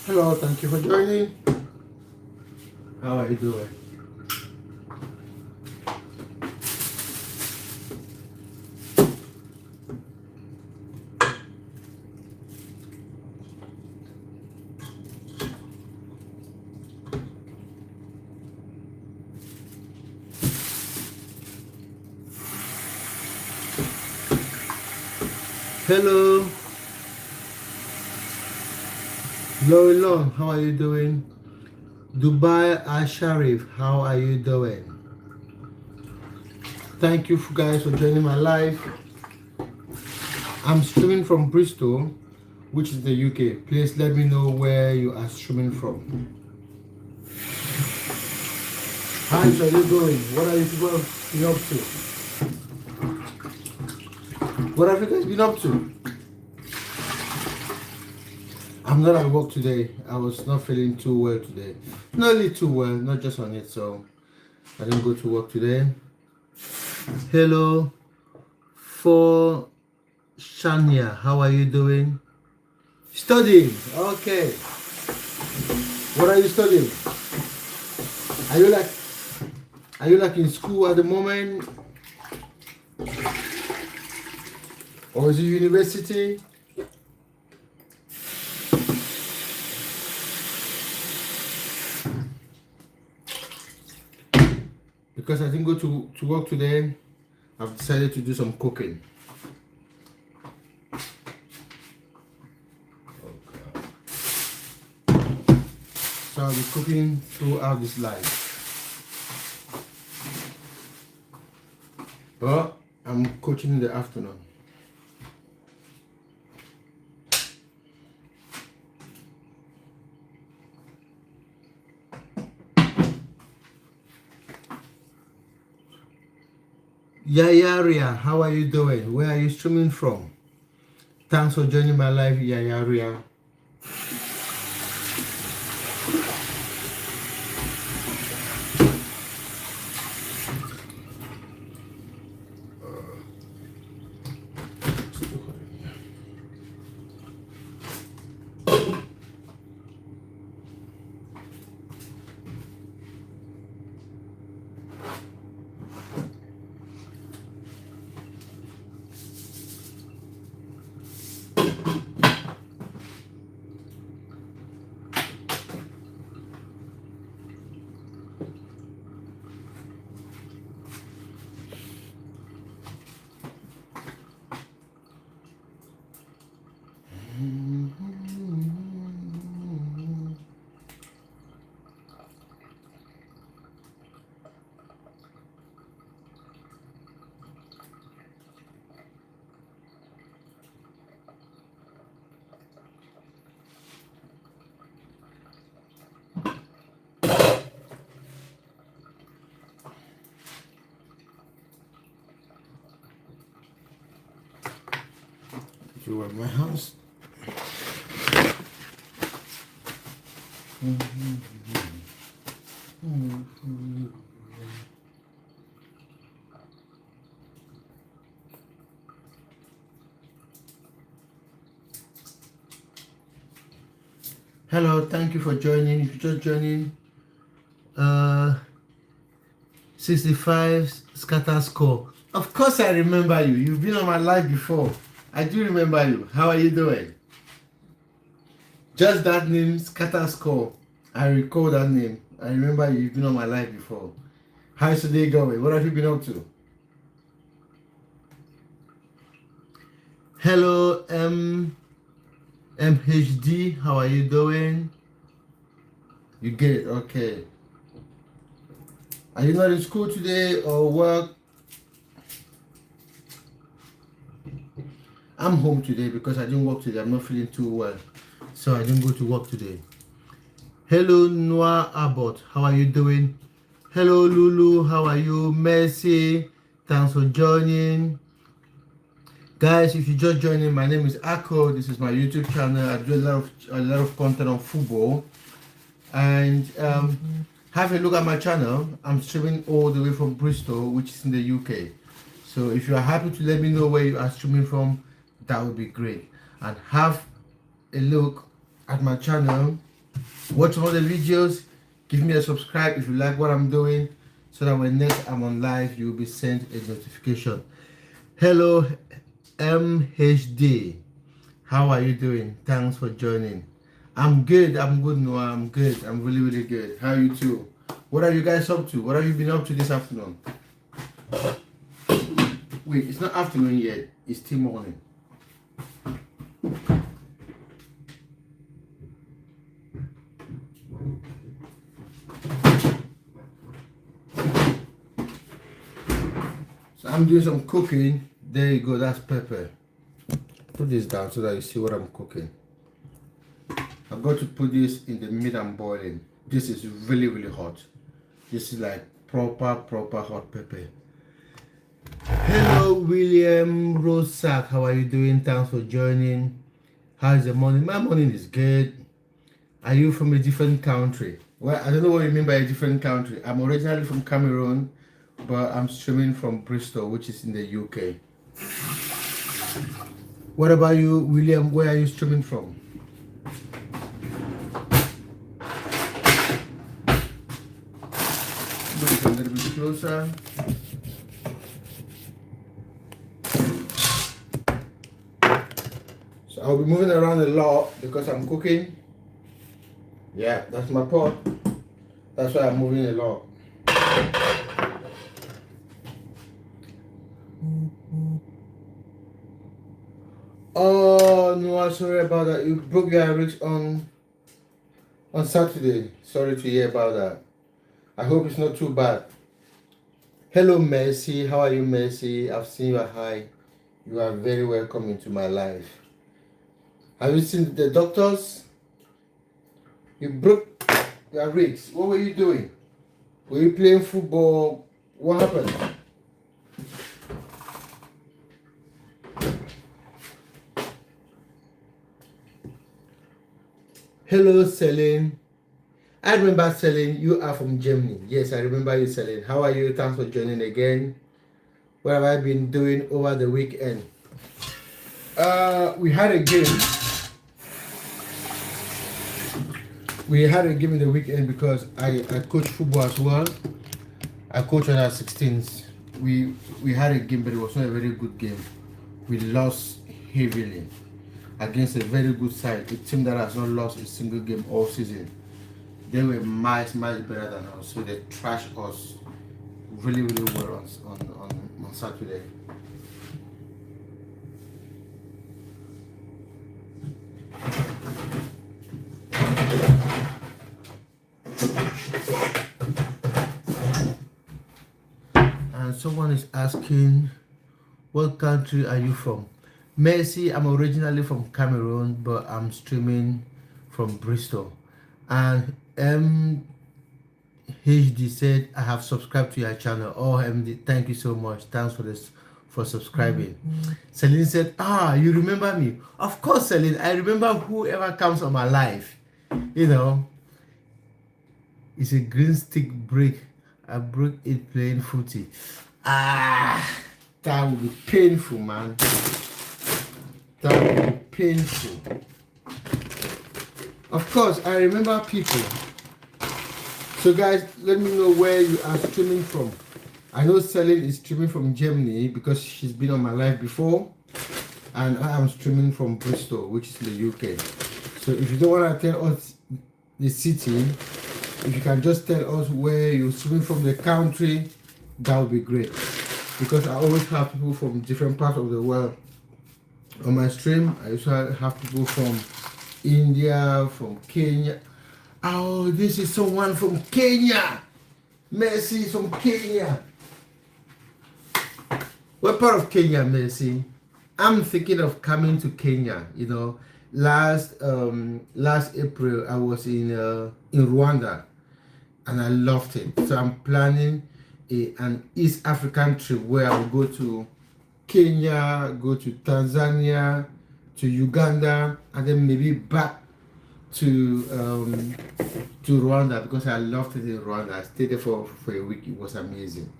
Hello, thank you for joining. How are you doing? Hello, Long, how are you doing? Dubai Asharif, how are you doing? Thank you guys for joining my live. I'm streaming from Bristol, which is the UK. Please let me know where you are streaming from. How are you doing? What are you people been up to? What have you guys been up to? I'm not at work today. I was not feeling too well today. Not really too well, not just on it, so I didn't go to work today. Hello, for Shania, how are you doing? Studying, okay. What are you studying? Are you like in school at the moment? Or is it university? Because I didn't go to work today, I've decided to do some cooking. So I'll be cooking throughout this live. But I'm coaching in the afternoon. Yayaria, how are you doing? Where are you streaming from? Thanks for joining my live, Yayaria. You at my house. Hello, thank you for joining. If you're just joining, 65 scatter score. Of course I remember you. You've been on my live before. I do remember you. How are you doing? Just that name, scatter score. I recall that name. I remember you've been on my live before. How's the day going? What have you been up to? Hello, MHD. How are you doing? You get it? Okay. Are you not in school today or work? I'm home today because I didn't work today. I'm not feeling too well, so I didn't go to work today. Hello, Noah Abbott. How are you doing? Hello, Lulu. How are you? Mercy. Thanks for joining. Guys, if you're just joining, my name is Ako. This is my YouTube channel. I do a lot of content on football. And have a look at my channel. I'm streaming all the way from Bristol, which is in the UK. So if you are happy to let me know where you are streaming from, that would be great. And have a look at my channel. Watch all the videos. Give me a subscribe if you like what I'm doing, so that when next I'm on live, you'll be sent a notification. Hello, MHD. How are you doing? Thanks for joining. I'm good, Noah. I'm good. I'm really, really good. How are you too? What are you guys up to? What have you been up to this afternoon? Wait, it's not afternoon yet. It's still morning. So I'm doing some cooking. There you go, that's pepper. Put this down so that you see what I'm cooking. I've got to put this in the meat I'm boiling. This is really, really hot. This is like proper hot pepper. Hello, William Rosak. How are you doing? Thanks for joining. How's the morning? My morning is good. Are you from a different country? Well, I don't know what you mean by a different country. I'm originally from Cameroon, but I'm streaming from Bristol, which is in the UK. What about you, William? Where are you streaming from? Move it a little bit closer. So I'll be moving around a lot because I'm cooking. Yeah, that's my pot. That's why I'm moving a lot. Oh no, I'm sorry about that. You broke your wrist on Saturday. Sorry to hear about that. I hope it's not too bad. Hello, Mercy. How are you, Mercy? I've seen you. Hi. You are very welcome into my life. Have you seen the doctors? You broke your wrist. What were you doing? Were you playing football? What happened? Hello, Celine. I remember Celine. You are from Germany. Yes, I remember you, Celine. How are you? Thanks for joining again. What have I been doing over the weekend? We had a game. We had a game in the weekend because I coach football as well. I coach under 16s. We had a game, but it was not a very good game. We lost heavily against a very good side, a team that has not lost a single game all season. They were much better than us, so they trashed us really well on Saturday. And someone is asking, what country are you from? Mercy, I'm originally from Cameroon, but I'm streaming from Bristol. And HD said, I have subscribed to your channel. Oh, MD, thank you so much. Thanks for subscribing. Celine said, you remember me? Of course, Celine, I remember whoever comes on my life. You know, it's a green stick break. I broke it playing footy. That would be painful, man. That would be painful. Of course, I remember people. So guys, let me know where you are streaming from. I know Celine is streaming from Germany because she's been on my live before. And I am streaming from Bristol, which is in the UK. So if you don't want to tell us the city, if you can just tell us where you're streaming from, the country, that would be great. Because I always have people from different parts of the world on my stream. I usually have people from India, from Kenya. Oh, this is someone from Kenya. Mercy is from Kenya. What part of Kenya, Mercy? I'm thinking of coming to Kenya. You know, last April I was in Rwanda, and I loved it. So I'm planning an East African trip where I'll go to Kenya, go to Tanzania, to Uganda, and then maybe back to Rwanda, because I loved it in Rwanda. I stayed there for a week. It was amazing.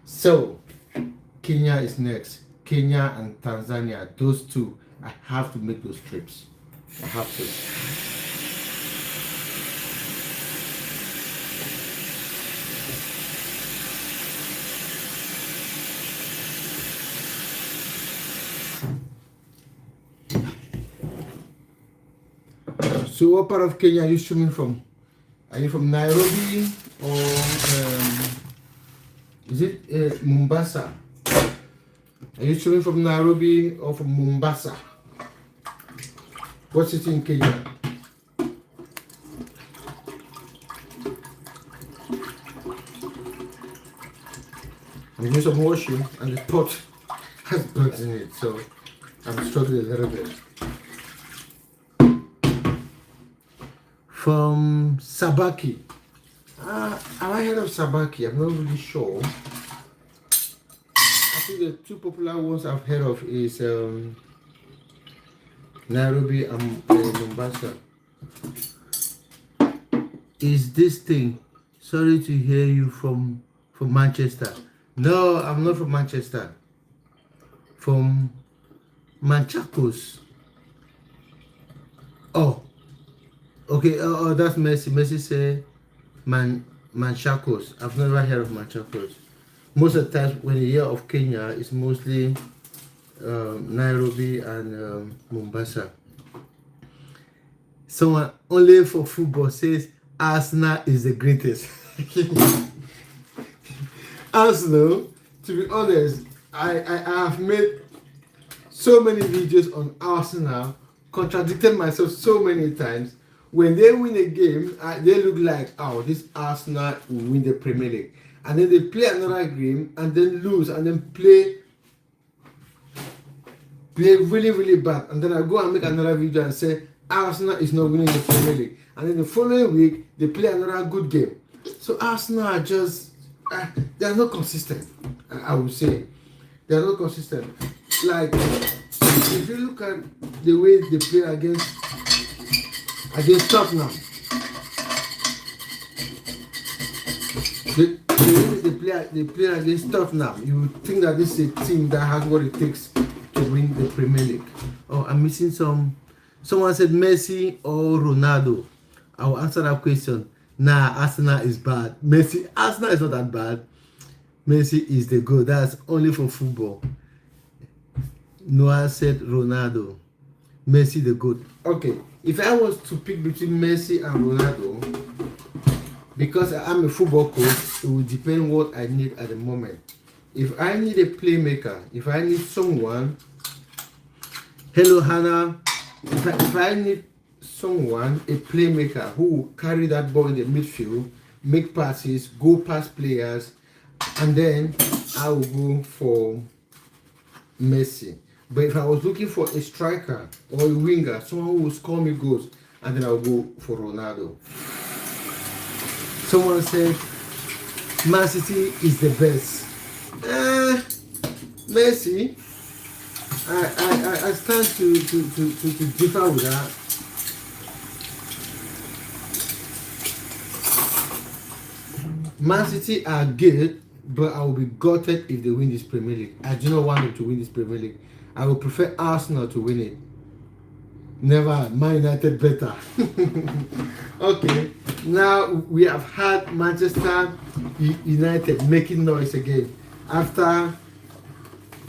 So Kenya is next. Kenya and Tanzania, those two, I have to make those trips. I have to. So what part of Kenya are you streaming from? Are you from Nairobi or is it Mombasa? Are you streaming from Nairobi or from Mombasa? What's it in Kenya? I'm doing some washing and the pot has bugs in it, so I'm struggling a little bit. From Sabaki. Have I heard of Sabaki? I'm not really sure. I think the two popular ones I've heard of is Nairobi and Mombasa. Is this thing? Sorry to hear you from Manchester. No, I'm not from Manchester. From Manchakos. Oh. Okay, that's Mercy. Mercy say Manchakos. I've never heard of Manchakos. Most of the time when you hear of Kenya, it's mostly Nairobi and Mombasa. Someone only for football says Arsenal is the greatest. Arsenal, to be honest, I have made so many videos on Arsenal, contradicted myself so many times. When they win a game, they look like, oh, this Arsenal will win the Premier League. And then they play another game and then lose and then play really, really bad. And then I go and make another video and say, Arsenal is not winning the Premier League. And then the following week, they play another good game. So Arsenal are just, they are not consistent, I would say. They are not consistent. Like, if you look at the way they play against Tottenham, they play against Tottenham, you would think that this is a team that has what it takes to win the Premier League. Oh, I'm missing some. Someone said Messi or Ronaldo. I will answer that question. Nah, Arsenal is bad. Arsenal is not that bad. Messi is the goal. That's only for football. Noah said Ronaldo. Messi the goat. Okay, if I was to pick between Messi and Ronaldo, because I'm a football coach, it will depend what I need at the moment. If I need a playmaker, if I need someone, hello Hannah, if I need someone, a playmaker who will carry that ball in the midfield, make passes, go past players, and then I will go for Messi. But if I was looking for a striker or a winger, someone who will score me goals, and then I'll go for Ronaldo. Someone said Man City is the best. Messi, I stand to differ with that. Man City are good, but I will be gutted if they win this Premier League. I do not want them to win this Premier League. I would prefer Arsenal to win it. Never, Man United better. Okay, now we have had Manchester United making noise again after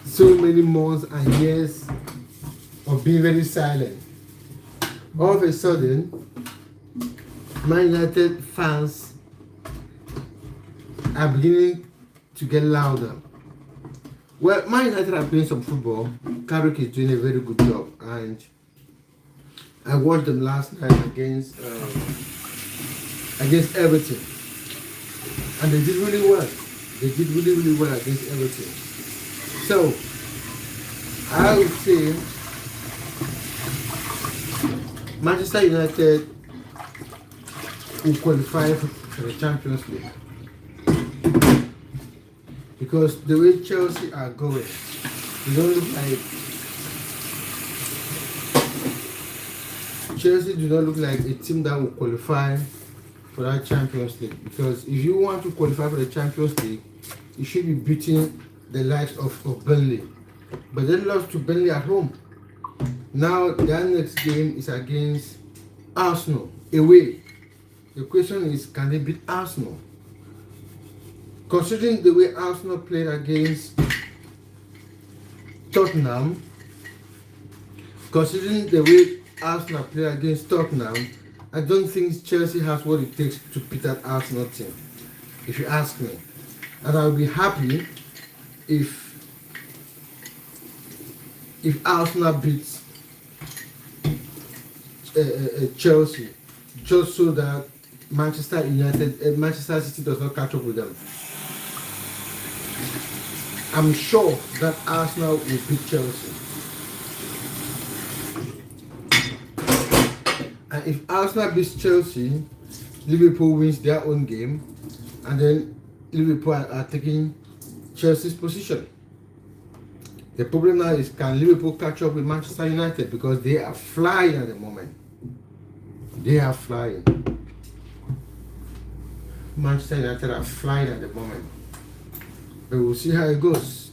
so many months and years of being very silent. All of a sudden, Man United fans are beginning to get louder. Well, Man United are playing some football. Carrick is doing a very good job, and I watched them last night against Everton, and they did really well. They did really well against Everton. So I would say Manchester United will qualify for the Champions League, because the way Chelsea are going, they don't look like Chelsea do not look like a team that will qualify for that Champions League. Because if you want to qualify for the Champions League, you should be beating the likes of Burnley. But they lost to Burnley at home. Now their next game is against Arsenal away. The question is, can they beat Arsenal? Considering the way Arsenal played against Tottenham, considering the way Arsenal played against Tottenham, I don't think Chelsea has what it takes to beat that Arsenal team, if you ask me. And I'll be happy if Arsenal beats Chelsea, just so that Manchester City does not catch up with them. I'm sure that Arsenal will beat Chelsea. And if Arsenal beats Chelsea, Liverpool wins their own game, and then Liverpool are taking Chelsea's position. The problem now is, can Liverpool catch up with Manchester United, because they are flying at the moment. They are flying. Manchester United are flying at the moment. But we'll see how it goes.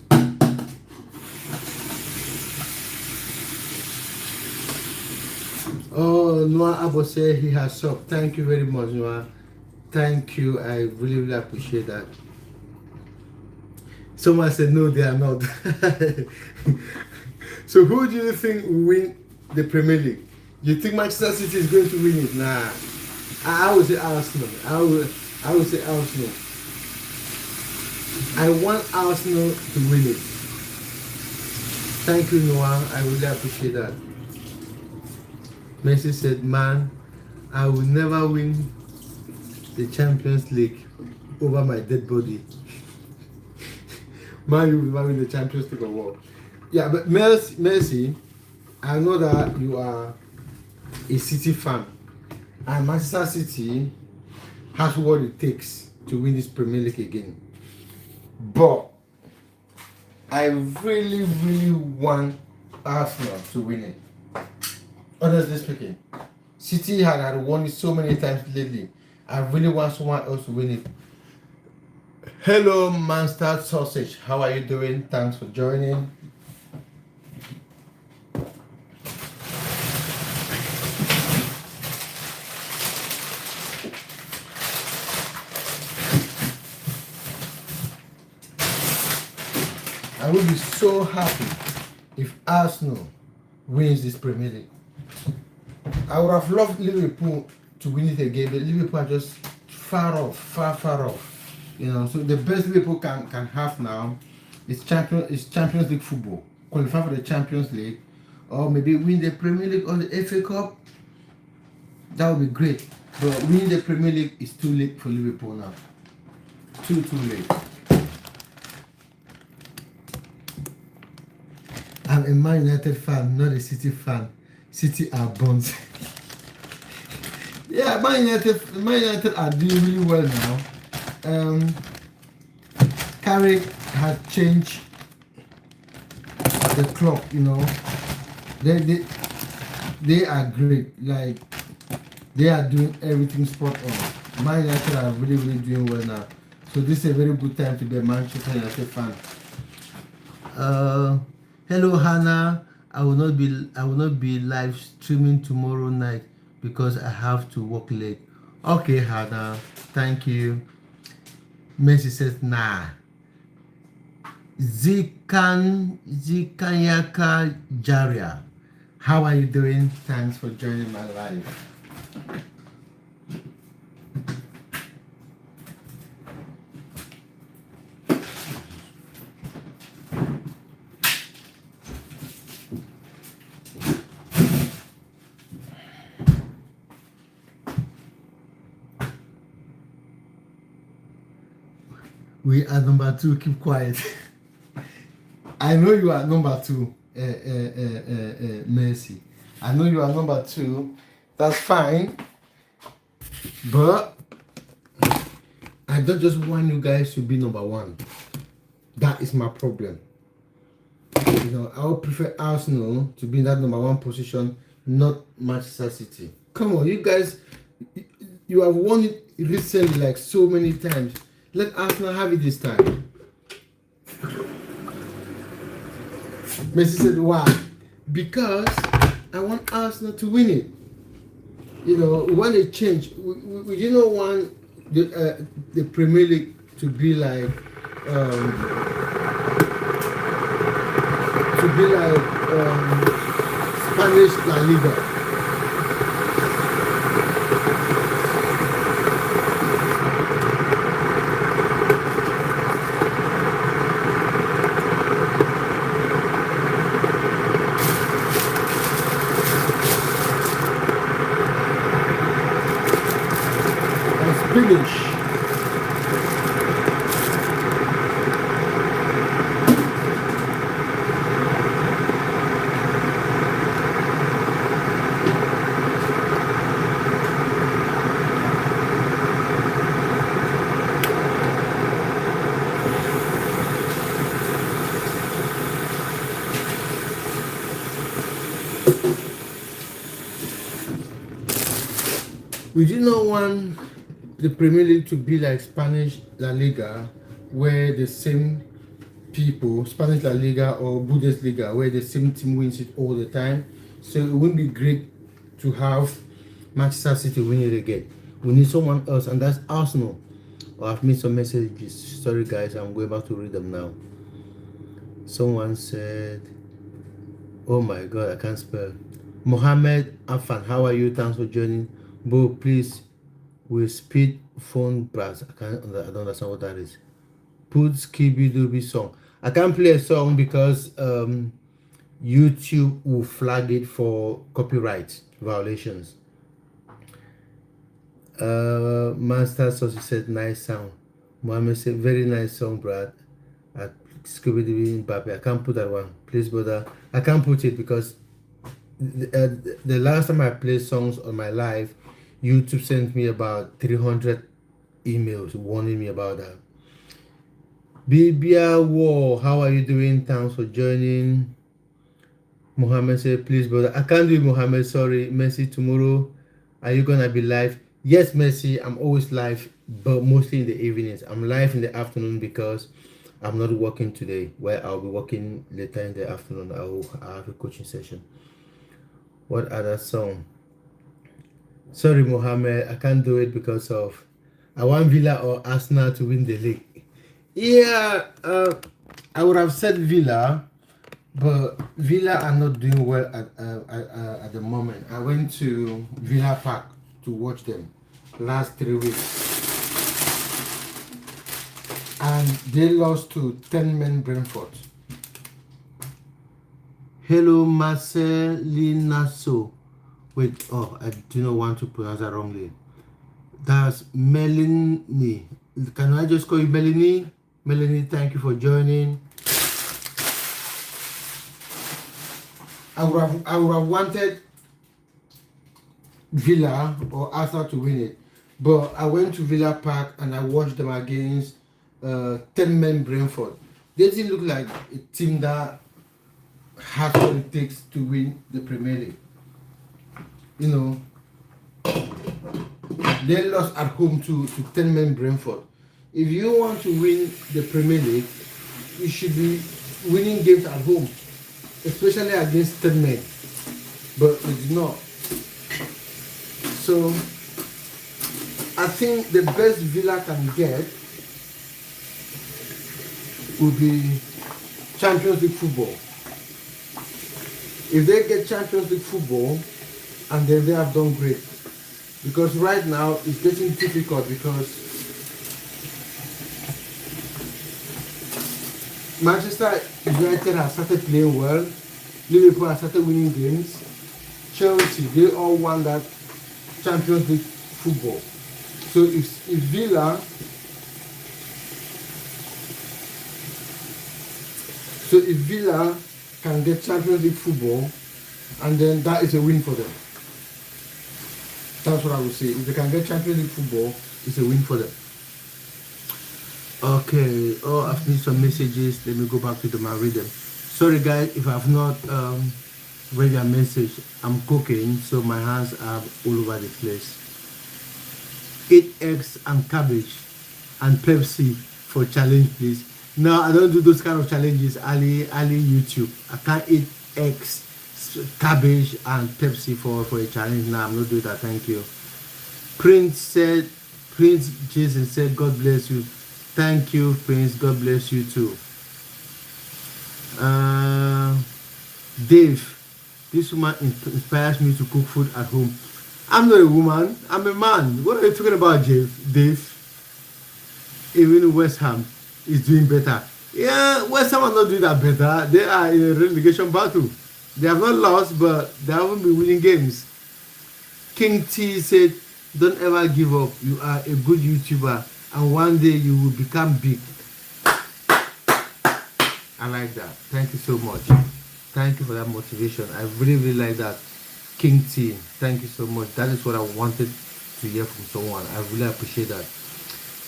Oh, Noah Abo said he has subbed. Thank you very much, Noah. Thank you. I really appreciate that. Someone said no, they are not. So who do you think will win the Premier League? You think Manchester City is going to win it? Nah. I would say Arsenal. I would say Arsenal. I want Arsenal to win it. Thank you, Noah. I really appreciate that. Messi said, man, I will never win the Champions League over my dead body. Man, you will never win the Champions League or what? Yeah, but Messi, I know that you are a City fan, and Manchester City has what it takes to win this Premier League again. But I really want Arsenal to win it. Honestly speaking, City had won it so many times lately. I really want someone else to win it. Hello, Monster Sausage. How are you doing? Thanks for joining. I will be so happy if Arsenal wins this Premier League. I would have loved Liverpool to win it again, but Liverpool are just far off. You know, so the best Liverpool can have now is Champions League football. Qualify for the Champions League, or maybe win the Premier League or the FA Cup. That would be great. But winning the Premier League is too late for Liverpool now. Too late. I'm a Man United fan, not a City fan. City are buns. Yeah, Man United are doing really well now. Carrick has changed the club, you know, they are great. Like they are doing everything spot on. Man United are really doing well now. So this is a very good time to be a Manchester United fan. Hello Hannah. I will not be live streaming tomorrow night because I have to work late. Okay, Hannah. Thank you. Messi says nah. Zikanyaka Jaria. How are you doing? Thanks for joining my live. We are number 2. Keep quiet. I know you are number 2, Mercy. I know you are number 2. That's fine. But I don't just want you guys to be number 1. That is my problem. You know, I would prefer Arsenal to be in that number 1 position, not Manchester City. Come on, you guys, you have won it recently like so many times. Let Arsenal have it this time. Messi said, why? Because I want Arsenal to win it. You know, we want a change. We didn't want the Premier League to be like Spanish La Liga. Finish. We did not want the Premier League to be like Spanish La Liga, where the same people, Spanish La Liga or Bundesliga, where the same team wins it all the time. So it wouldn't be great to have Manchester City win it again. We need someone else, and that's Arsenal. Oh, I've made some messages. Sorry guys, I'm going back to read them now. Someone said, oh my god, I can't spell. Mohammed Afan, how are you? Thanks for joining. Bo, please, with speed phone brass. I don't understand what that is. Put Skibby Dooby song. I can't play a song because YouTube will flag it for copyright violations. Master Saucy said nice sound. Mohammed said very nice song, Brad. At Scooby Doo Mbappe. I can't put that one. Please, brother. I can't put it because the last time I played songs on my live, YouTube sent me about 300 emails warning me about that. Bibia War, how are you doing? Thanks for joining. Mohammed said, please, brother. I can't do it, Mohammed. Sorry. Messi, tomorrow, are you gonna be live? Yes, Messi, I'm always live, but mostly in the evenings. I'm live in the afternoon because I'm not working today, where I'll be working later in the afternoon. I'll have a coaching session. What other song? Sorry, Mohammed, I can't do it because of I want Villa or Arsenal to win the league. Yeah, I would have said Villa, but Villa are not doing well at the moment. I went to Villa Park to watch them last 3 weeks, and they lost to 10-man Brentford. Hello, Marcelinaso. Wait, oh, I do not want to pronounce that wrongly. That's Melanie. Can I just call you Melanie? Melanie, thank you for joining. I would have wanted Villa or Arsenal to win it, but I went to Villa Park and I watched them against 10-man Brentford. They didn't look like a team that has what it takes to win the Premier League. You know, they lost at home to 10-man Brentford. If you want to win the Premier League, you should be winning games at home, especially against 10 men. But they did not. So I think the best Villa can get would be Champions League football. If they get Champions League football, and then they have done great. Because right now it's getting difficult because Manchester United has started playing well, Liverpool has started winning games, Chelsea, they all won that Champions League football. So if Villa can get Champions League football, and then that is a win for them. That's what I would say. If they can get Champions League football, it's a win for them. Okay. Oh, I've missed some messages. Let me go back to them and read them. Sorry, guys, if I've not read your message. I'm cooking, so my hands are all over the place. 8 eggs and cabbage and Pepsi for challenge, please. No, I don't do those kind of challenges. Ali YouTube. I can't eat eggs, cabbage and Pepsi for a challenge. No, I'm not doing that. Thank you. Prince Jason said, God bless you. Thank you, Prince. God bless you too. Dave, this woman inspires me to cook food at home. I'm not a woman, I'm a man. What are you talking about, Dave? Even West Ham is doing better. Yeah, West Ham are not doing that better. They are in a relegation battle. They have not lost, but they haven't been winning games. King T said, don't ever give up. You are a good YouTuber, and one day you will become big. I like that. Thank you so much. Thank you for that motivation. I really, really like that. King T, thank you so much. That is what I wanted to hear from someone. I really appreciate that.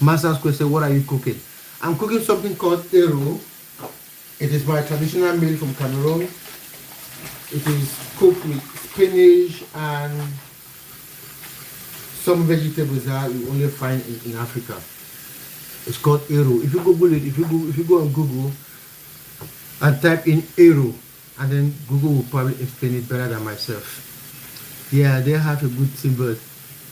Master's question, what are you cooking? I'm cooking something called Ero. It is my traditional meal from Cameroon. It is cooked with spinach and some vegetables that you only find in Africa. It's called Ero. If you Google it, if you go on Google and type in Ero, and then Google will probably explain it better than myself. Yeah, they have a good team, but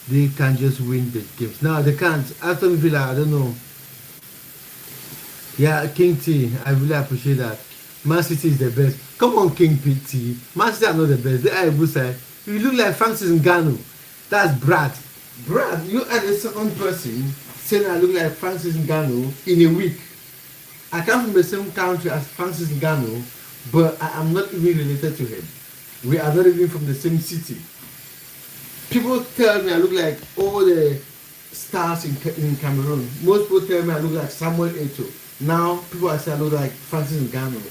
they can't just win the games. No, they can't. Aston Villa, I don't know. Yeah, King T, I really appreciate that. Man City is the best. Come on, King T. Man City are not the best. They are a good side. You look like Francis Ngannou. That's Brad. Brad, you are the second person saying I look like Francis Ngannou in a week. I come from the same country as Francis Ngannou, but I am not even related to him. We are not even from the same city. People tell me I look like all the stars in Cameroon. Most people tell me I look like Samuel Eto'o. Now people are saying I look like Francis Ngannou.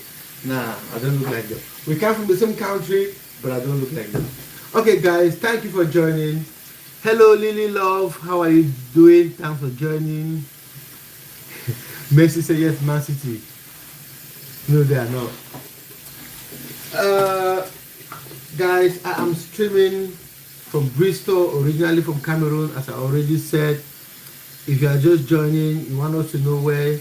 Nah, I don't look like them. We come from the same country, but I don't look like them. Okay, guys, thank you for joining. Hello, Lily Love. How are you doing? Thanks for joining. Messi said yes, Man City. No, they are not. Guys, I am streaming from Bristol, originally from Cameroon, as I already said. If you are just joining, you want us to know where,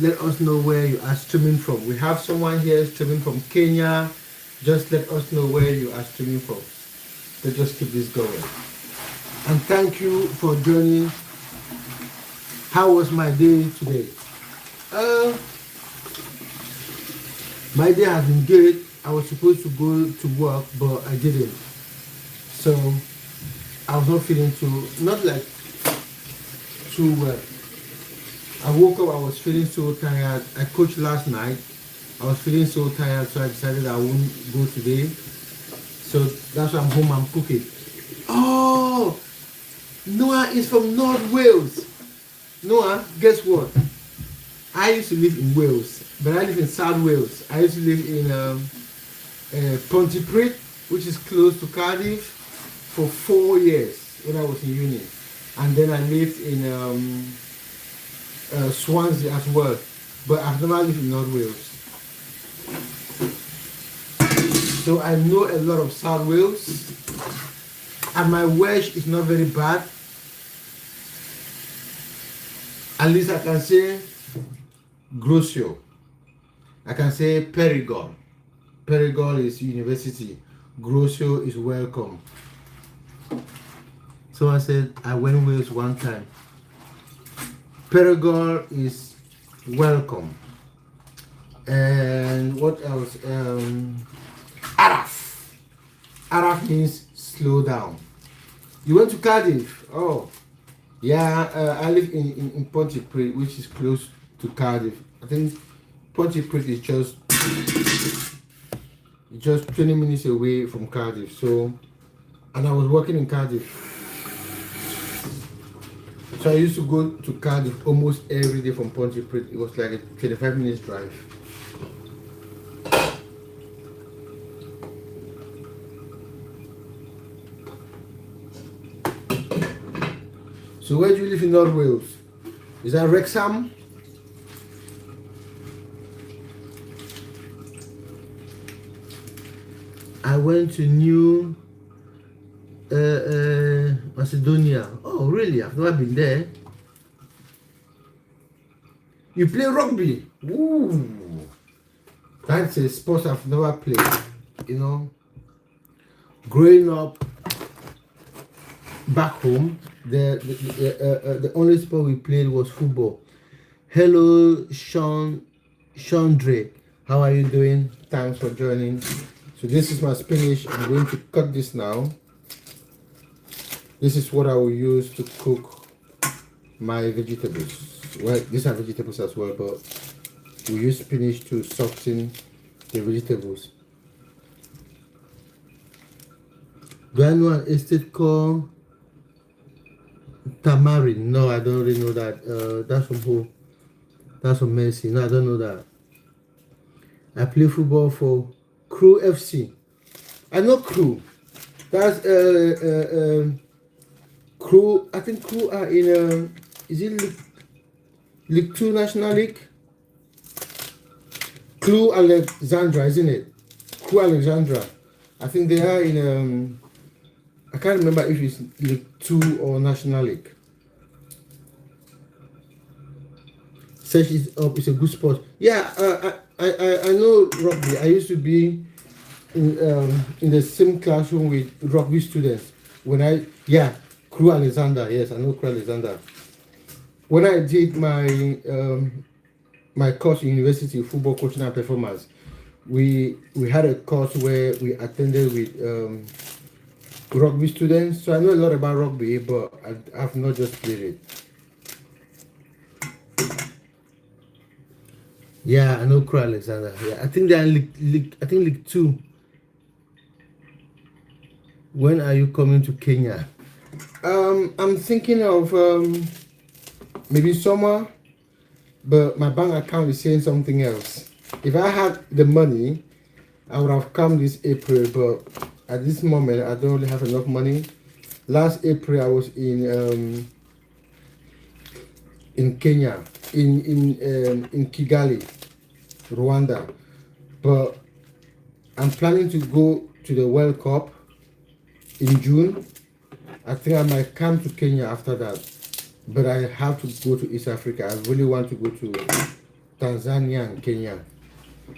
let us know where you are streaming from. We have someone here streaming from Kenya. Just let us know where you are streaming from. Let's just keep this going. And thank you for joining. How was my day today? My day has been good. I was supposed to go to work, but I didn't. So I was not feeling not too well. I woke up, I was feeling so tired. I coached last night. I was feeling so tired, so I decided I wouldn't go today. So that's why I'm home, I'm cooking. Oh, Noah is from North Wales. Noah, guess what? I used to live in Wales, but I live in South Wales. I used to live in Pontypridd, which is close to Cardiff, for 4 years when I was in uni. And then I lived in Swansea as well. But I've never lived in North Wales. So I know a lot of South Wales, and my Welsh is not very bad. At least I can say Grosio. I can say Perigord. Perigord is university. Grosio is welcome. So I said I went Wales one time. Perigord is welcome. And what else? Araf. Araf means slow down. You went to Cardiff? Oh, yeah. I live in Pontypridd, which is close to Cardiff. I think Pontypridd is just 20 minutes away from Cardiff. So, and I was working in Cardiff. So I used to go to Cardiff almost every day from Pontypridd. It was like a 25 minutes drive. So where do you live in North Wales? Is that Wrexham? I went to New Macedonia. Oh, really? I've never been there. You play rugby? Ooh, that's a sport I've never played. You know, growing up back home, the only sport we played was football. Hello, Chandre. How are you doing? Thanks for joining. So this is my spinach. I'm going to cut this now. This is what I will use to cook my vegetables. Well, these are vegetables as well, but we use spinach to soften the vegetables. Do I know an estate called Tamarin? No, I don't really know that. That's from who? That's from Mercy. No, I don't know that. I play football for Crew FC. I know Crew. That's Crew. I think Crew are in is it League 2 National League? Crew Alexandra, isn't it? Crew Alexandra. I think they are in I can't remember if it's League 2 or National League. Search it up. It's a good sport. Yeah, I know rugby. I used to be in the same classroom with rugby students. Crew Alexander. Yes, I know Crew Alexander. When I did my my course in university, football coaching and performance, we had a course where we attended with rugby students. So I know a lot about rugby, but I've not just played it. Yeah, I know Crew Alexander. Yeah, I think they're in League 2. When are you coming to Kenya? I'm thinking of maybe summer, but my bank account is saying something else. If I had the money, I would have come this April, but at this moment I don't really have enough money. Last April I was in Kenya, in Kigali, Rwanda, but I'm planning to go to the World Cup in June. I think I might come to Kenya after that, but I have to go to East Africa. I really want to go to Tanzania and Kenya.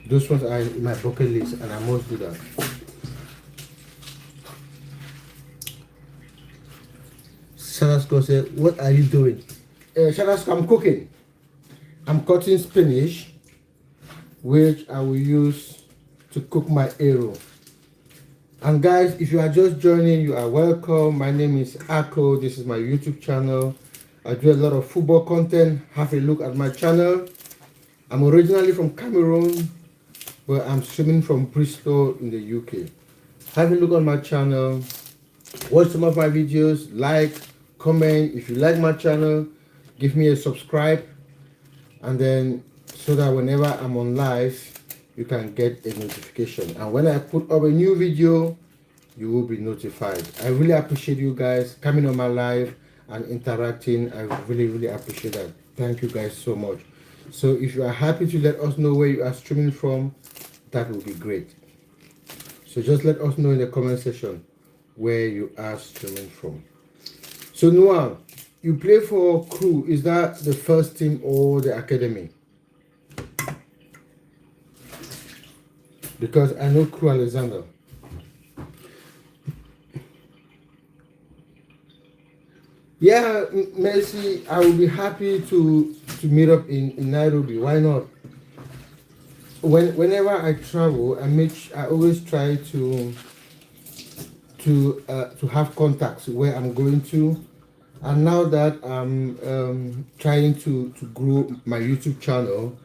Those ones are in my bucket list, and I must do that. Shadasko said, "What are you doing?" Shadasko, I'm cooking. I'm cutting spinach, which I will use to cook my arrow. And guys, if you are just joining, you are welcome. My name is Ako. This is my YouTube channel. I do a lot of football content. Have a look at my channel. I'm originally from Cameroon, but I'm streaming from Bristol in the UK. Have a look on my channel. Watch some of my videos. Like, comment. If you like my channel, give me a subscribe. And then so that whenever I'm on live, you can get a notification, and when I put up a new video, you will be notified. I really appreciate you guys coming on my live and interacting. I really appreciate that. Thank you guys so much. So if you are happy to let us know where you are streaming from, that would be great. So just let us know in the comment section where you are streaming from. So Noah, you play for Crew. Is that the first team or the academy? Because I know Crew Alexander. Yeah, Mercy, I will be happy to meet up in Nairobi. Why not? Whenever I travel, I always try to have contacts where I'm going to. And now that I'm trying to grow my YouTube channel,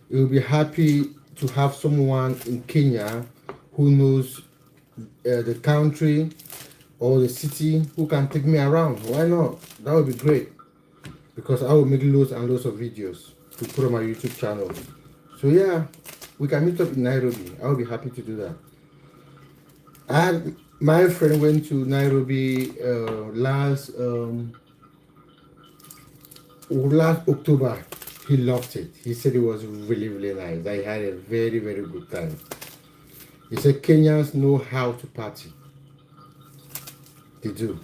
it will be happy to have someone in Kenya who knows the country or the city who can take me around. Why not? That would be great, because I will make loads and loads of videos to put on my YouTube channel. So yeah, we can meet up in Nairobi. I will be happy to do that. And my friend went to Nairobi last October. He loved it. He said it was really, really nice. I had a very, very good time. He said Kenyans know how to party. They do.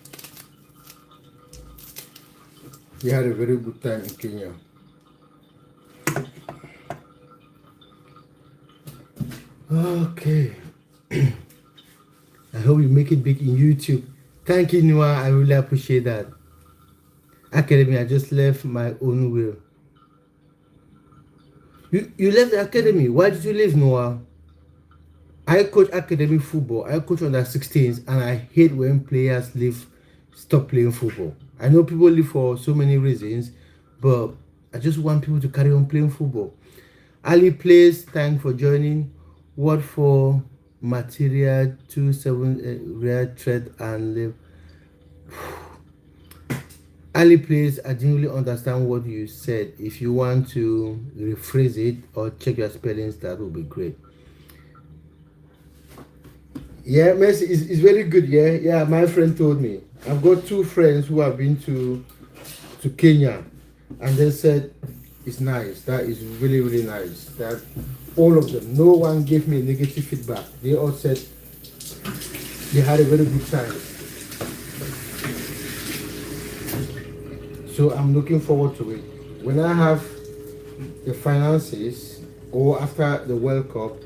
He had a very good time in Kenya. Okay. I hope you make it big in YouTube. Thank you, Noah. I really appreciate that. Academy, I just left my own will. You left the academy. Why did you leave, Noah? I coach academy football. I coach under 16s, and I hate when players leave, stop playing football. I know people leave for so many reasons, but I just want people to carry on playing football. Ali plays. Thanks for joining. What for material 27 rare thread and live. Ali plays. I didn't really understand what you said. If you want to rephrase it or check your spellings, that would be great. Yeah, Messi is very good. Yeah. My friend told me. I've got two friends who have been to Kenya, and they said it's nice. That is really, really nice. That all of them, no one gave me negative feedback. They all said they had a very good time. So I'm looking forward to it. When I have the finances, or after the World Cup,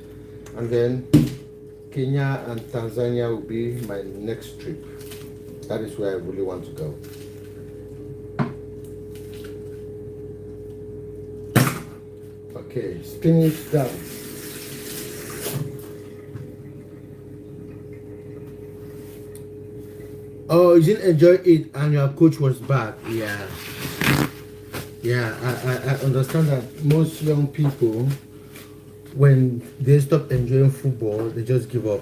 and then Kenya and Tanzania will be my next trip. That is where I really want to go. Okay, spinach down. Oh, you didn't enjoy it and your coach was bad. Yeah, I understand that most young people, when they stop enjoying football, they just give up.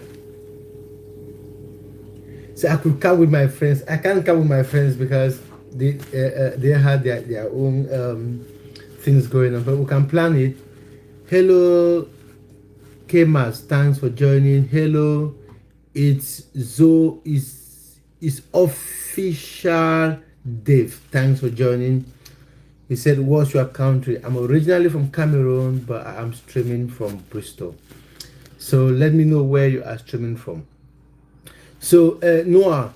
So I could come with my friends. I can't come with my friends because they had their own things going on, but we can plan it. Hello, K-Mas, thanks for joining. Hello, it's Zoe, is official Dave, thanks for joining. He said, what's your country? I'm originally from Cameroon, but I'm streaming from Bristol. So let me know where you are streaming from. So Noah,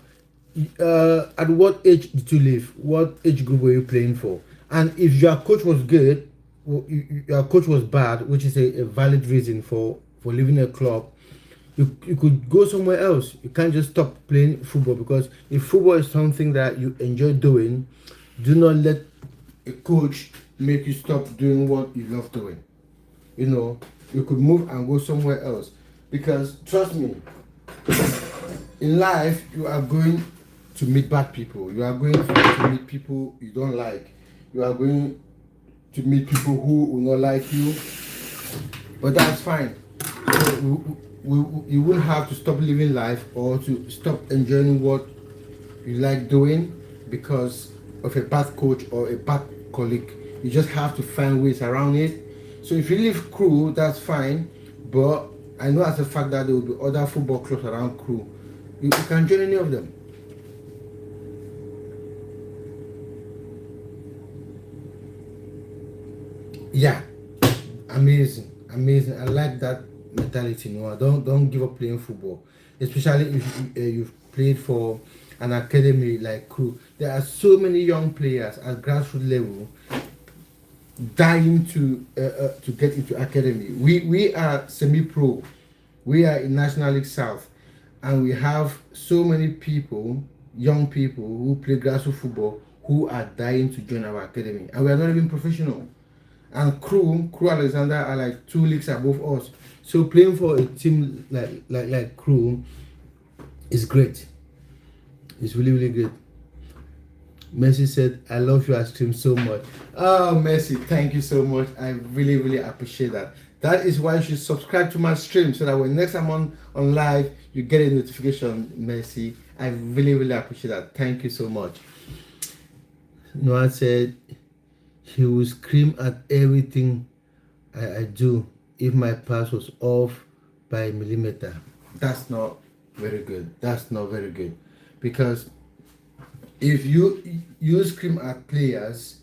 at what age did you leave? What age group were you playing for? And if your coach was good, your coach was bad, which is a valid reason for leaving a club, you could go somewhere else. You can't just stop playing football, because if football is something that you enjoy doing, do not let a coach make you stop doing what you love doing. You know, you could move and go somewhere else, because trust me, in life you are going to meet bad people. You are going to meet people you don't like. You are going to meet people who will not like you, but that's fine. So you won't have to stop living life or to stop enjoying what you like doing because of a bad coach or a bad colleague. You just have to find ways around it. So if you leave Crew, that's fine, but I know as a fact that there will be other football clubs around Crew. You can join any of them. Yeah, amazing. I like that mentality. No, don't give up playing football, especially if you've played for an academy like Crew. There are so many young players at grassroots level dying to get into academy. We are semi-pro. We are in National League South, and we have so many people, young people who play grassroots football who are dying to join our academy, and we are not even professional. And Crew Alexander are like 2 leagues above us. So playing for a team like Crew is great. It's really really good. Mercy said, I love your stream so much. Oh, Mercy, thank you so much. I really, really appreciate that. That is why you should subscribe to my stream so that when next I'm on live, you get a notification, Mercy. I really, really appreciate that. Thank you so much. Noah said, he will scream at everything I do if my pass was off by a millimeter. That's not very good. That's not very good. Because if you scream at players,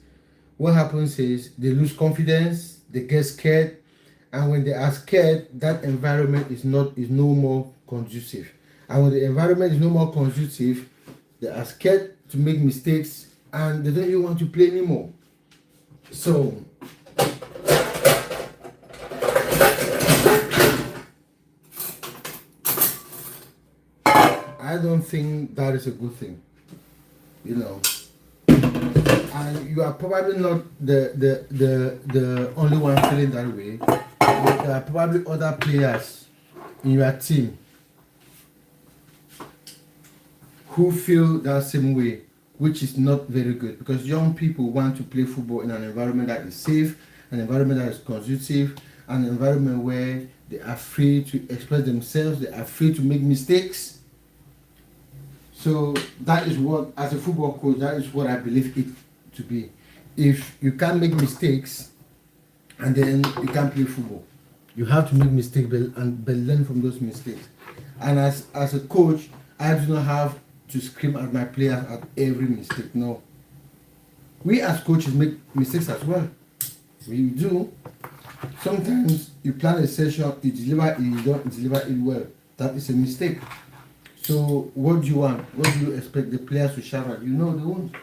what happens is they lose confidence, they get scared, and when they are scared, that environment is no more conducive. And when the environment is no more conducive, they are scared to make mistakes and they don't even want to play anymore. So I don't think that is a good thing. And you are probably not the only one feeling that way. There are probably other players in your team who feel that same way, which is not very good, because young people want to play football in an environment that is safe, an environment that is conducive, an environment where they are free to express themselves, they are free to make mistakes. So that is what, as a football coach, that is what I believe it to be. If you can't make mistakes, and then you can't play football. You have to make mistakes but learn from those mistakes. And as a coach, I do not have to scream at my players at every mistake. No. We as coaches make mistakes as well. We do. Sometimes you plan a session, you deliver it, you don't deliver it well. That is a mistake. So what do you want? What do you expect the players to shout at? They won't.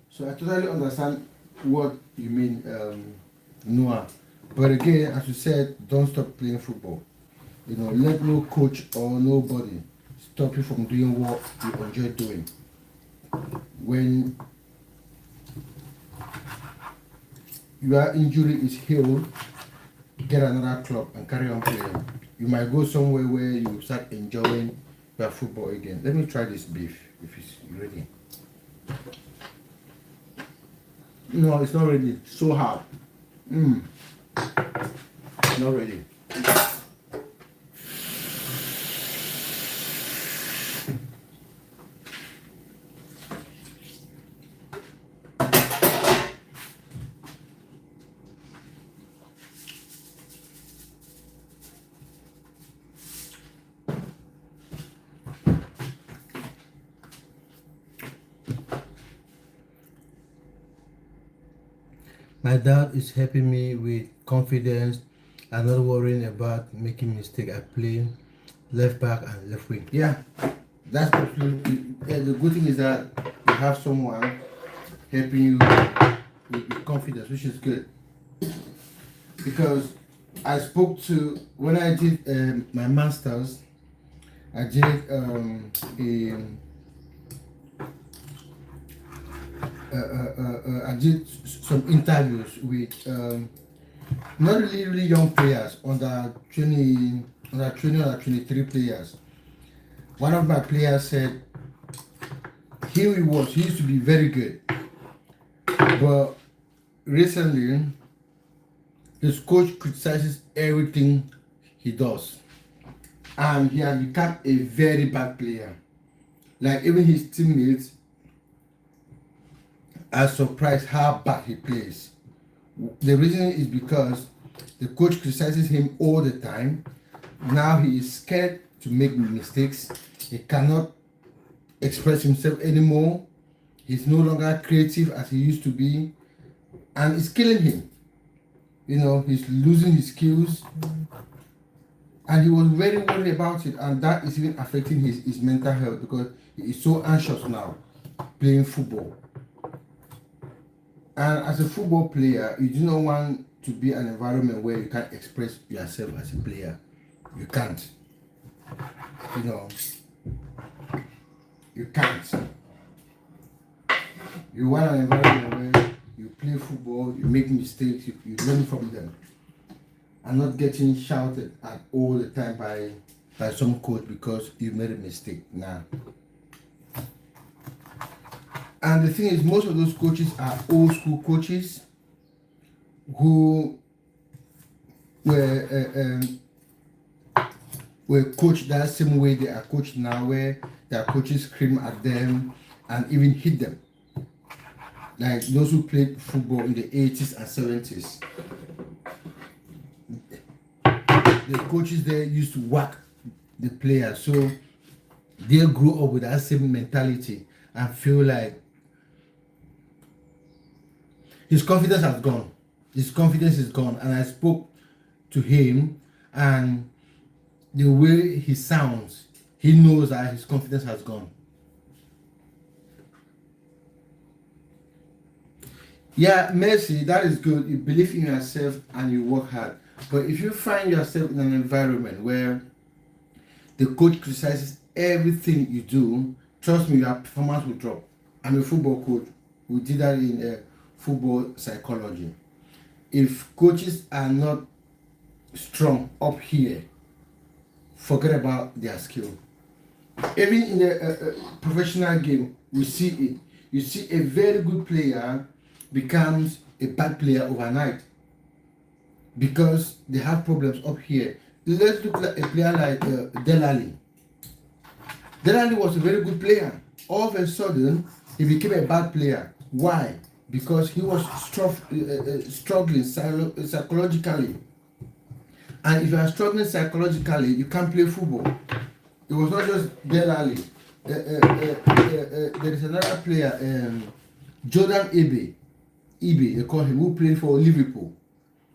So I totally understand what you mean, Noah. But again, as you said, don't stop playing football. Let no coach or nobody stop you from doing what you enjoy doing. When your injury is healed, get another club and carry on playing. You might go somewhere where you start enjoying your football again. Let me try this beef if it's ready. No, it's not ready. It's so hard. Not ready. My dad is helping me with confidence and not worrying about making mistakes. I play left back and left wing. Yeah, that's absolutely. Yeah, the good thing is that you have someone helping you with confidence, which is good. Because I spoke to, when I did my masters, I did I did some interviews with not really young players, under 23 players. One of my players said he used to be very good, but recently his coach criticizes everything he does, and he has become a very bad player. Like, even his teammates are surprised how bad he plays. The reason is because the coach criticizes him all the time. Now he is scared to make mistakes. He cannot express himself anymore. He's no longer creative as he used to be, and it's killing him. he's losing his skills, and he was very worried about it, and that is even affecting his mental health because he is so anxious now playing football. And as a football player, you do not want to be an environment where you can't express yourself as a player. You can't. You can't. You want an environment where you play football, you make mistakes, you learn from them, and not getting shouted at all the time by some coach because you made a mistake. Nah. And the thing is, most of those coaches are old school coaches who were coached that same way they are coached now, where their coaches scream at them and even hit them. Like those who played football in the 80s and 70s. The coaches there used to whack the players, so they grew up with that same mentality and feel like his confidence has gone. His confidence is gone. And I spoke to him, and the way he sounds, he knows that his confidence has gone. Yeah, Mercy, that is good. You believe in yourself and you work hard. But if you find yourself in an environment where the coach criticizes everything you do, trust me, your performance will drop. I'm a football coach. We did that in football psychology. If coaches are not strong up here, forget about their skill. Even in the professional game, we see it. You see a very good player becomes a bad player overnight because they have problems up here. Let's look at a player like Delali. Delali was a very good player. All of a sudden, he became a bad player. Why? Because he was struggling psychologically. And if you are struggling psychologically, you can't play football. It was not just Delali. There is another player, Jordan Ebe, they call him, who played for Liverpool.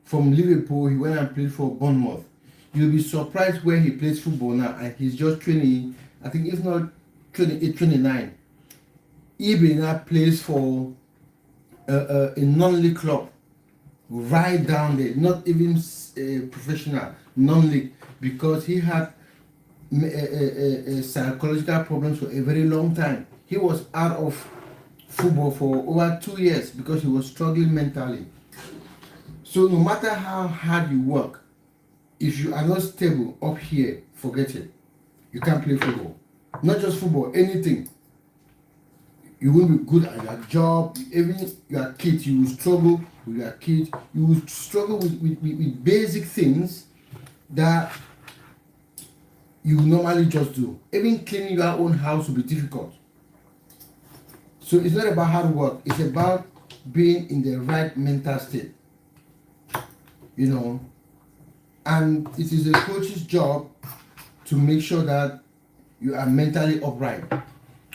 From Liverpool, he went and played for Bournemouth. You'll be surprised where he plays football now, and he's just 20, I think if not 28, 29. Ebe now plays for a non-league club, right down there, not even professional, non-league, because he had psychological problems for a very long time. He was out of football for over 2 years because he was struggling mentally. So no matter how hard you work, if you are not stable up here, forget it. You can't play football. Not just football, anything. You won't be good at your job. Even your kids, you will struggle with your kids. You will struggle with basic things that you normally just do. Even cleaning your own house will be difficult. So it's not about hard work. It's about being in the right mental state. And it is a coach's job to make sure that you are mentally upright.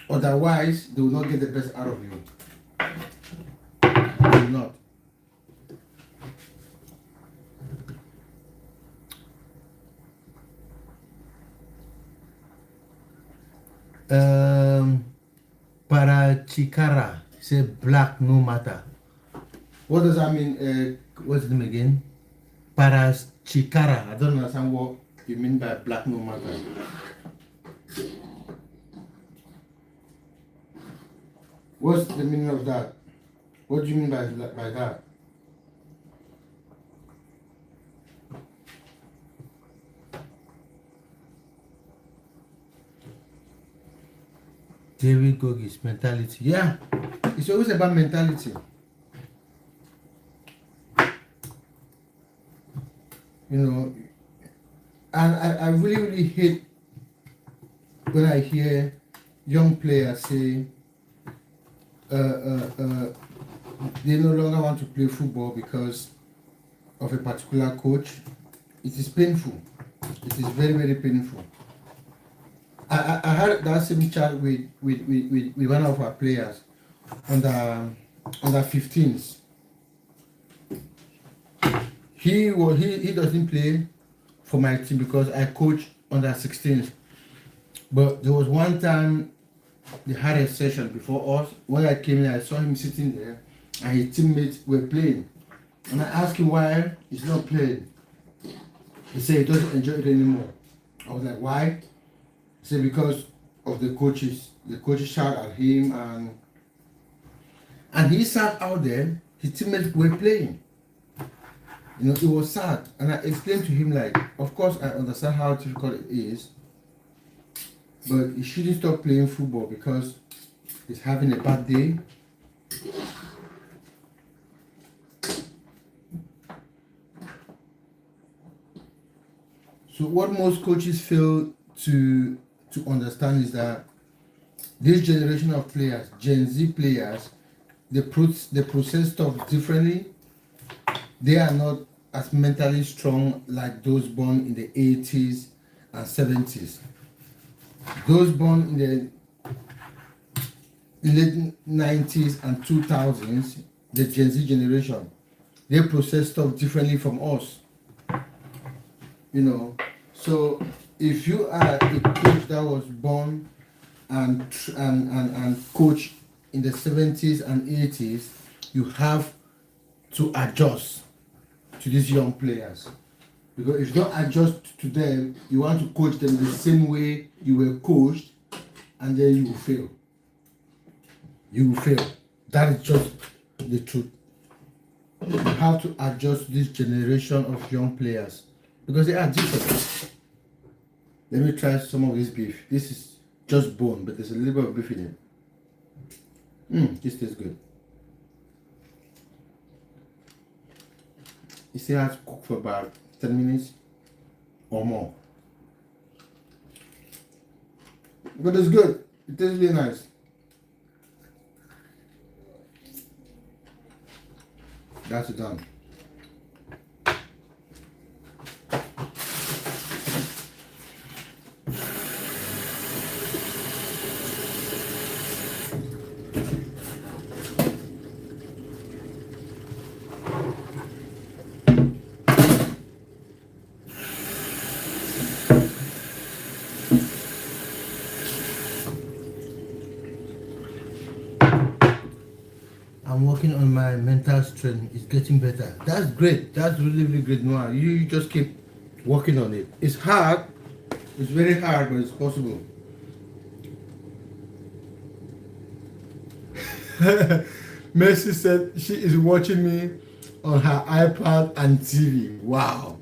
Otherwise, they will not get the best out of you. They will not. Para Chikara, say black no matter. What does that mean? What's the name again? Para Chikara. I don't understand what you mean by black no matter. What's the meaning of that? What do you mean by that? David Gogi's mentality. Yeah, it's always about mentality. And I really, really hate when I hear young players say they no longer want to play football because of a particular coach. It is painful. It is very, very painful. I had that same chat with one of our players under 15s. He doesn't play for my team because I coach under 16s. But there was one time they had a session before us. When I came in, I saw him sitting there, and his teammates were playing. And I asked him why he's not playing. He said he doesn't enjoy it anymore. I was like, why? He said because of the coaches. The coaches shout at him, and he sat out there. His teammates were playing. You know, it was sad. And I explained to him, like, of course I understand how difficult it is, but he shouldn't stop playing football because he's having a bad day. So what most coaches fail to understand is that this generation of players, Gen Z players, they process stuff differently. They are not as mentally strong like those born in the 80s and 70s. Those born in the late 90s and 2000s, the Gen Z generation, they process stuff differently from us. You know, so if you are a coach that was born and coach in the 70s and 80s, you have to adjust to these young players. Because if you don't adjust to them, you want to coach them the same way you were coached, and then you will fail. You will fail. That is just the truth. You have to adjust to this generation of young players because they are different. Let me try some of this beef. This is just bone, but there's a little bit of beef in it. This tastes good. You still have to cook for about 10 minutes or more. But it's good. It tastes really nice. That's it done. I'm working on my mental strength. It's getting better. That's great. That's really, really great, Noah. You just keep working on it. It's hard. It's very hard, but it's possible. Mercy said she is watching me on her iPad and TV. Wow.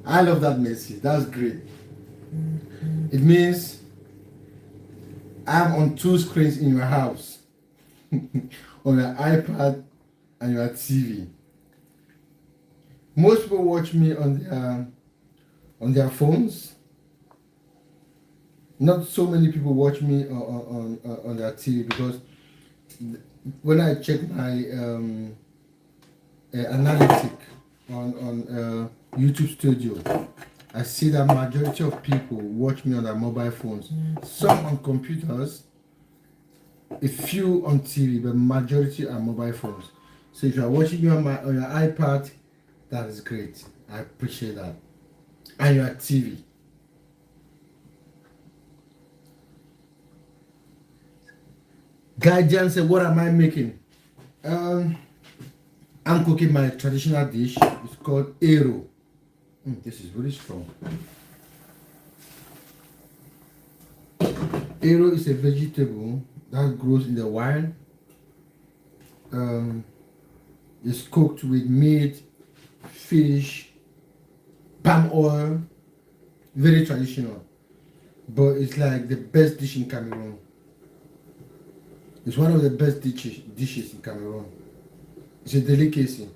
I love that, Mercy. That's great. It means I'm on two screens in your house. On your iPad and your TV. Most people watch me on their phones. Not so many people watch me on their TV because when I check my analytic on YouTube Studio, I see that majority of people watch me on their mobile phones. Some on computers, a few on TV, but majority are mobile phones. So if you are watching me on your iPad, that is great. I appreciate that. And your TV. Guardian said, what am I making? I'm cooking my traditional dish. It's called Ero. This is really strong. Ero is a vegetable that grows in the wild. It's cooked with meat, fish, palm oil. Very traditional. But it's like the best dish in Cameroon. It's one of the best dishes in Cameroon. It's a delicacy.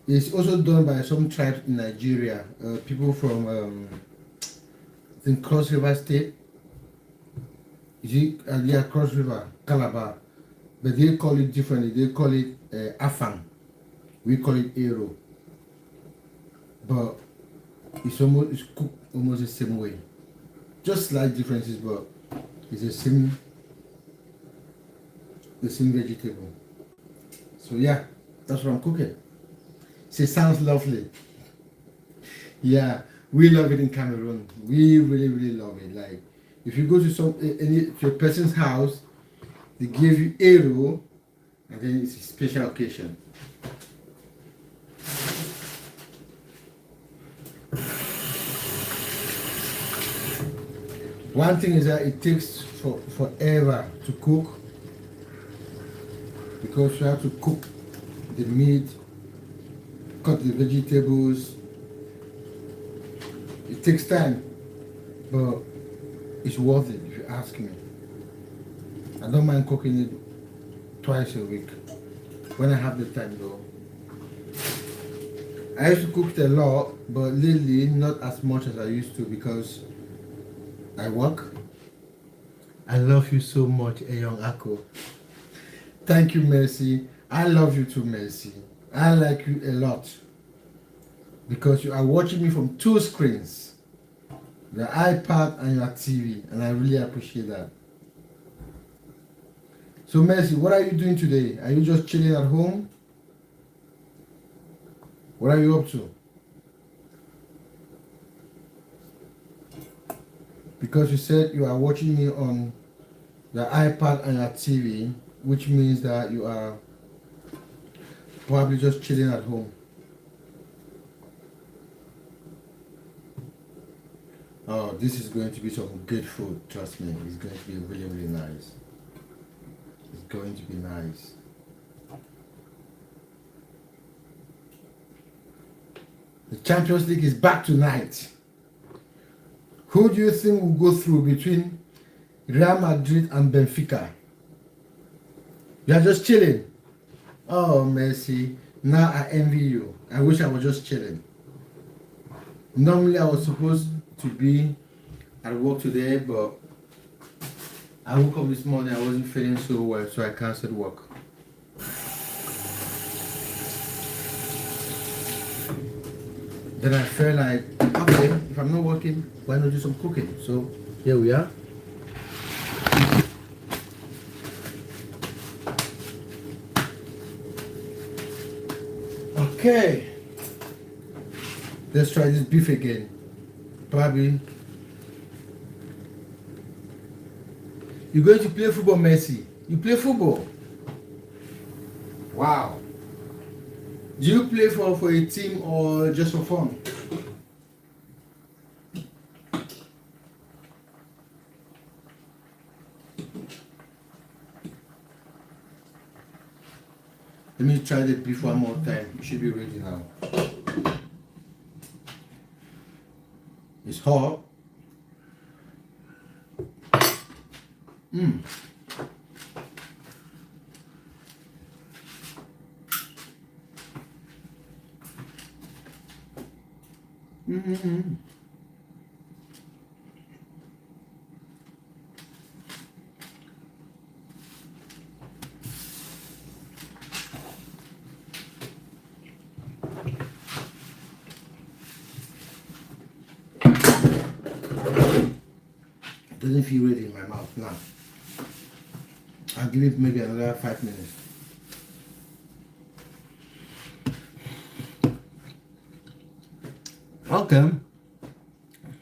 It's also done by some tribes in Nigeria. People from, I think, Cross River State. Yeah, Cross River, Calabar. But they call it differently. They call it Afang. We call it Ero. But it's cooked almost the same way. Just slight differences, but it's the same vegetable. So yeah, that's what I'm cooking. It sounds lovely. Yeah, we love it in Cameroon. We really, really love it. Like, if you go to to a person's house, they give you Ero, and then it's a special occasion. One thing is that it takes forever to cook, because you have to cook the meat, cut the vegetables. It takes time, but it's worth it if you ask me. I don't mind cooking it twice a week when I have the time though. I used to cook it a lot, but lately not as much as I used to because I work. I love you so much, Eyong Ako. Thank you, Mercy. I love you too, Mercy. I like you a lot because you are watching me from two screens, your iPad and your TV, and I really appreciate that. So, Mercy, what are you doing today? Are you just chilling at home? What are you up to? Because you said you are watching me on your iPad and your TV, which means that you are probably just chilling at home. Oh, this is going to be some good food, trust me. It's going to be really, really nice. It's going to be nice. The Champions League is back tonight. Who do you think will go through between Real Madrid and Benfica? You are just chilling. Oh, Messi. Now I envy you. I wish I was just chilling. Normally I was supposed to be at work today, but I woke up this morning, I wasn't feeling so well, so I canceled work. Then I felt like, okay, if I'm not working, why not do some cooking? So here we are. Okay, let's try this beef again. Probably. You're going to play football, Messi? You play football? Wow. Do you play for a team or just for fun? Let me try the beef one more time. It should be ready now. It's hot. It doesn't feel ready in my mouth now. I'll give it maybe another 5 minutes. Okay.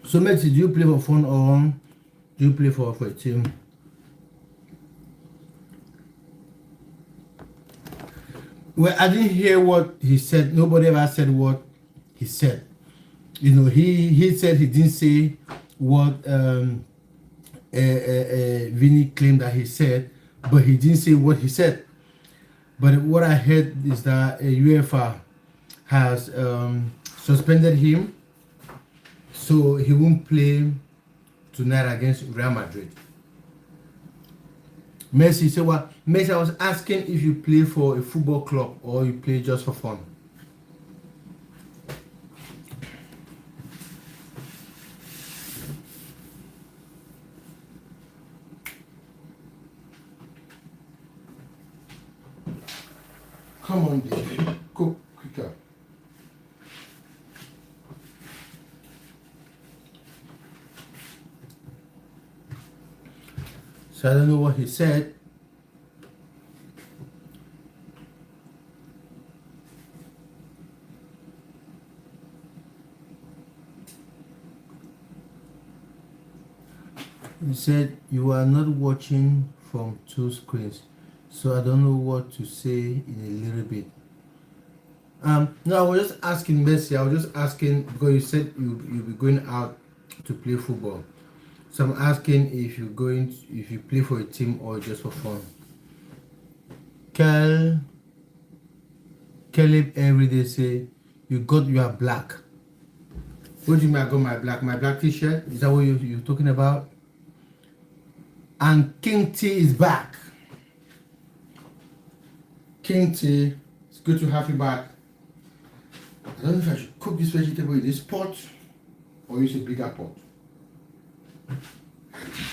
So Messi, do you play for fun or do you play for a team? Well, I didn't hear what he said. Nobody ever said what he said. You know, he said he didn't say what Vinny claimed that he said, but he didn't say what he said. But what I heard is that UEFA has suspended him, so he won't play tonight against Real Madrid. Messi said what? Messi, I was asking if you play for a football club or you play just for fun. Come on, baby. Cook quicker. So I don't know what he said. You said you are not watching from two screens, so I don't know what to say in a little bit. No, I was just asking Messi. I was just asking because you said you'll be going out to play football. So I'm asking if if you play for a team or just for fun. Caleb every day say you are black. What do you mean I got my black? My black t-shirt? Is that what you're talking about? And King T is back. King T, it's good to have you back. I don't know if I should cook this vegetable in this pot or use a bigger pot.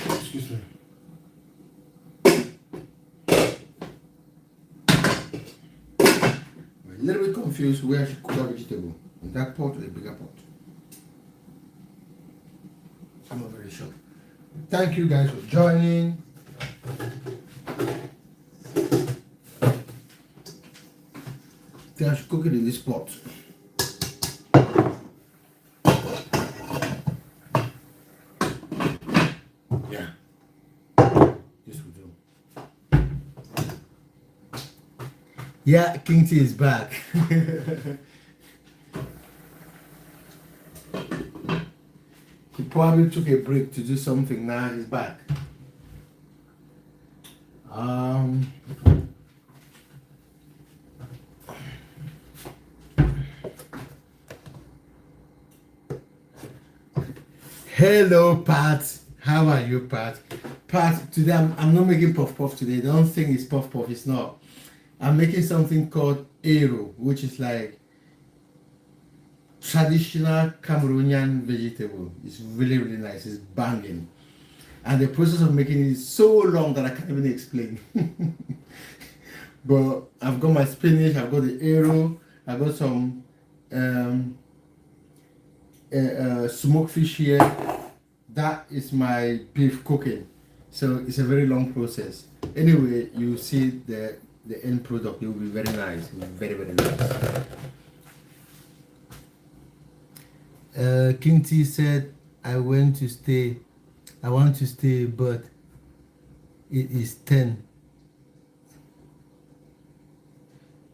Excuse me. I'm a little bit confused where I should cook that vegetable. In that pot or a bigger pot. I'm not very sure. Thank you guys for joining. I think I should cook it in this pot. Yeah. This will do. Yeah, King T is back. He probably took a break to do something. Now he's back. Hello, Pat. How are you, Pat? Pat, today I'm not making puff puff today. Don't think it's puff puff. It's not. I'm making something called Ero, which is like traditional Cameroonian vegetable. It's really, really nice. It's banging. And the process of making it is so long that I can't even explain. But I've got my spinach, I've got the Ero, I've got some smoked fish here. That is my beef cooking. So it's a very long process. Anyway, you see the end product. It will be very nice. Very, very nice. King T said, I want to stay, but it is 10.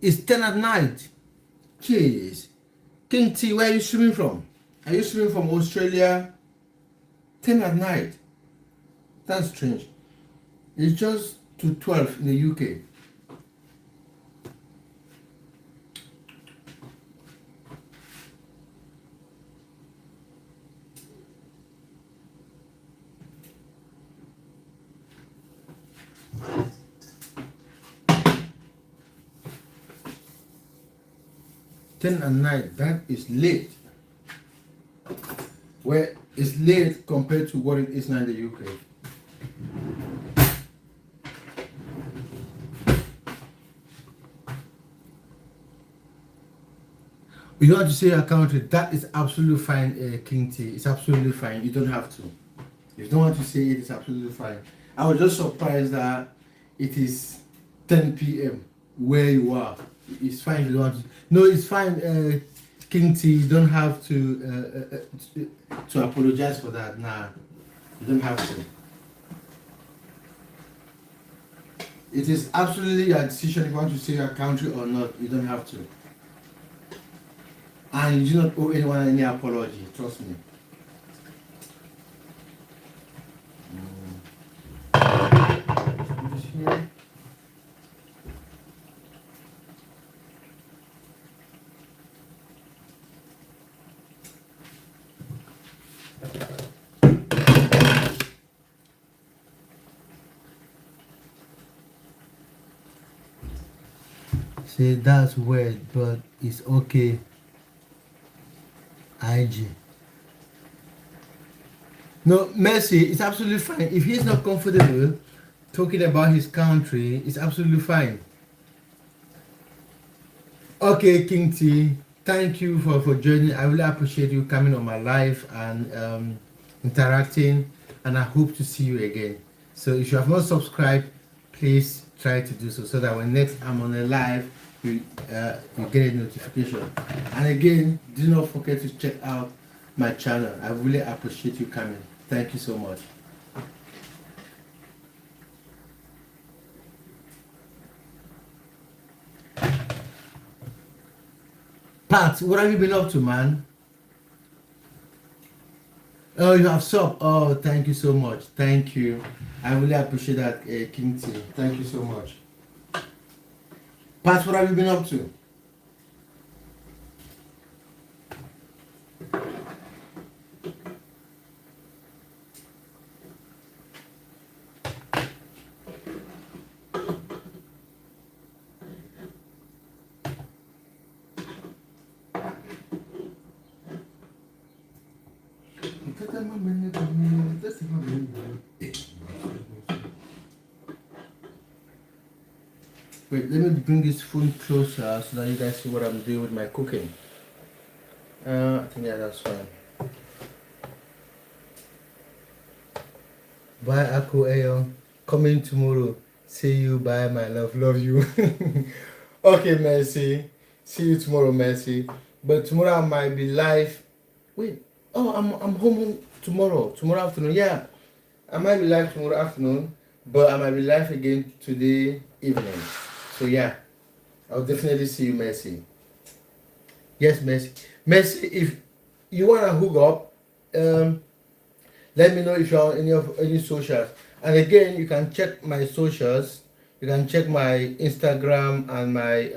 It's 10 at night. Jeez. King T, where are you swimming from? Are you swimming from Australia? 10 at night. That's strange. It's just to 12 in the UK. At night, that is late. Where it's late compared to what it is now in the UK. You don't have to say your country. That is absolutely fine, King T. It's absolutely fine. You don't have to. If you don't want to say it, it's absolutely fine. I was just surprised that it is 10 p.m. where you are. It's fine if you don't want to. No, it's fine, King T. You don't have to apologize for that. Nah, you don't have to. It is absolutely your decision if you want to say your country or not. You don't have to. And you do not owe anyone any apology. Trust me. Here. Say that's weird, but it's okay. IG. No, Messi, it's absolutely fine. If he's not comfortable talking about his country, it's absolutely fine. Okay, King T, thank you for joining. I really appreciate you coming on my live and interacting, and I hope to see you again. So if you have not subscribed, please try to do so that when next I'm on a live, you get a notification. And again, do not forget to check out my channel. I really appreciate you coming. Thank you so much. Pat, what have you been up to, man? Oh, you have sub. Oh, thank you so much. Thank you. I really appreciate that, King T. Thank you so much. Pat, what have you been up to? Wait, let me bring this phone closer so that you guys see what I'm doing with my cooking. I think yeah, that's fine. Bye, Ako Eyong. Coming tomorrow. See you. Bye, my love. Love you. Okay, Mercy. See you tomorrow, Mercy. But tomorrow I might be live. Wait. Oh, I'm home tomorrow. Tomorrow afternoon. Yeah. I might be live tomorrow afternoon, but I might be live again today evening. So yeah, I'll definitely see you, Mercy. Yes, Mercy. Mercy, if you wanna hook up, let me know if you're on any socials. And again, you can check my socials. You can check my Instagram and my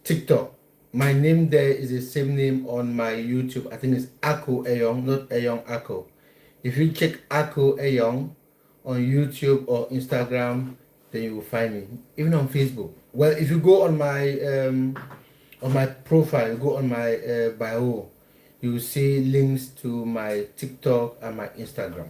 TikTok. My name there is the same name on my YouTube. I think it's Ako Eyong, not Eyong Ako. If you check Ako Eyong on YouTube or Instagram, then you will find me. Even on Facebook. Well, if you go on my profile, go on my bio, you will see links to my TikTok and my Instagram.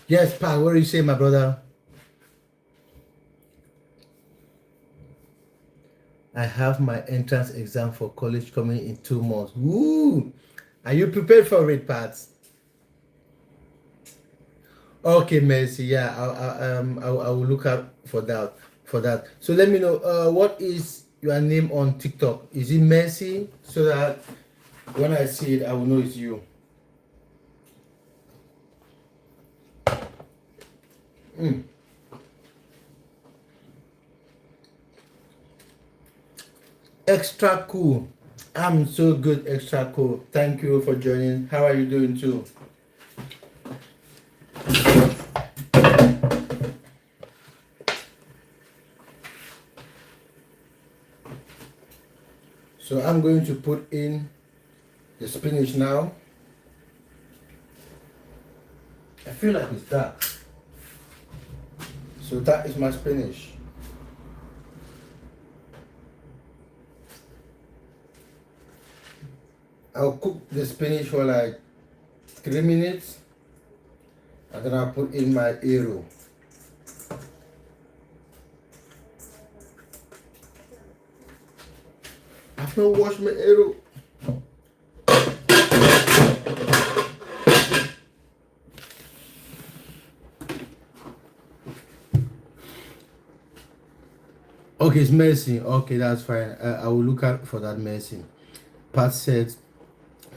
Yes, Pa, what do you say, my brother? I have my entrance exam for college coming in 2 months. Woo! Are you prepared for it, Pat? Okay, Mercy. Yeah, I will look out for that. So let me know. What is your name on TikTok? Is it Mercy? So that when I see it, I will know it's you. Extra cool. I'm so good, extra cool. Thank you for joining. How are you doing too? So I'm going to put in the spinach now. I feel like it's dark. So that is my spinach. I'll cook the spinach for like 3 minutes and then I'll put in my arrow. I've not washed my arrow. Okay, it's messy. Okay, that's fine. I will look out for that messy. Pat said,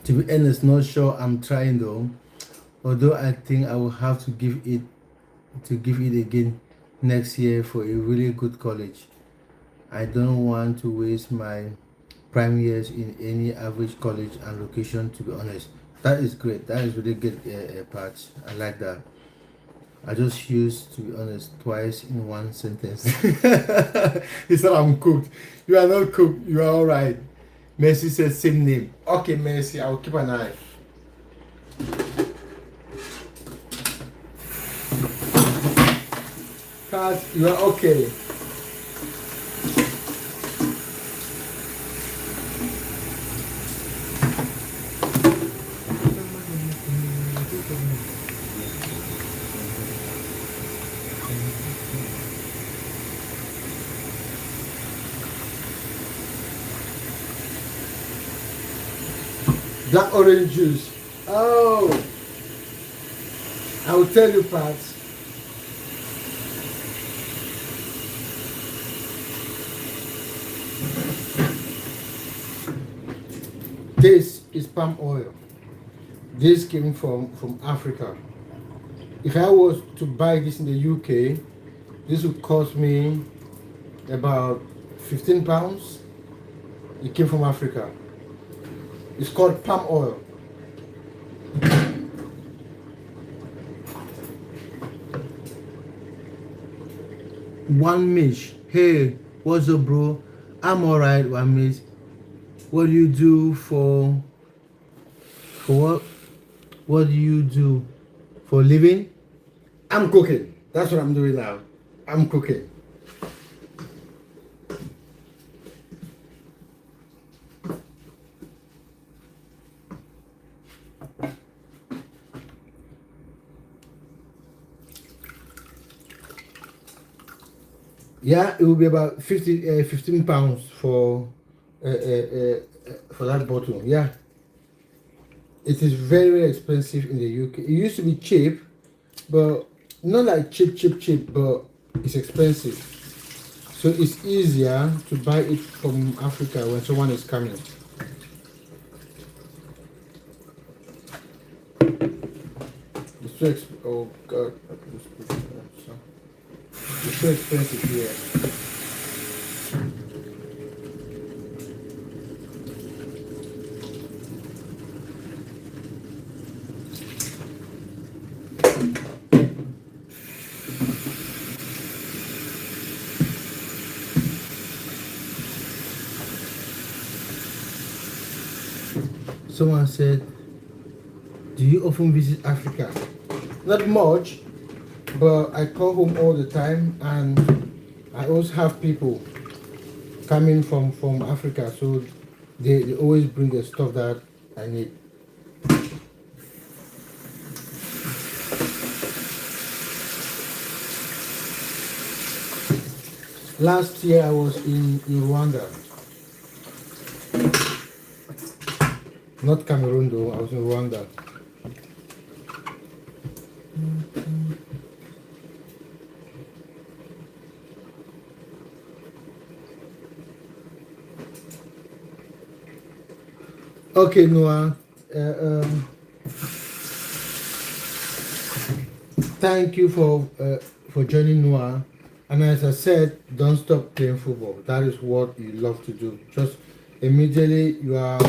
to be honest, not sure I'm trying though. Although I think I will have to give it again next year for a really good college. I don't want to waste my prime years in any average college and location, to be honest. That is great. That is really good, Pat. I like that. I just used, to be honest, twice in one sentence. He said I'm cooked. You are not cooked. You are all right. Mercy says same name. Okay, Mercy, I'll keep an eye. Kat, you are okay. Black orange juice. Oh, I will tell you, Pat. This is palm oil. This came from Africa. If I was to buy this in the UK, this would cost me about 15 pounds. It came from Africa. It's called palm oil. One Mish. Hey, what's up, bro? I'm alright, One Mish. What do you do for what? What do you do for living? I'm cooking. That's what I'm doing now. I'm cooking. Yeah, it will be about 15 pounds for that bottle. Yeah, it is very, very expensive in the UK. It used to be cheap, but not like cheap, but it's expensive. So it's easier to buy it from Africa when someone is coming. It's so oh God, it's so expensive here. Someone said, do you often visit Africa? Not much, but I call home all the time, and I always have people coming from Africa, so they always bring the stuff that I need. Last year I was in Rwanda. Not Cameroon though, I was in Rwanda. Okay, Noah. Thank you for joining, Noah. And as I said, don't stop playing football. That is what you love to do. Just immediately your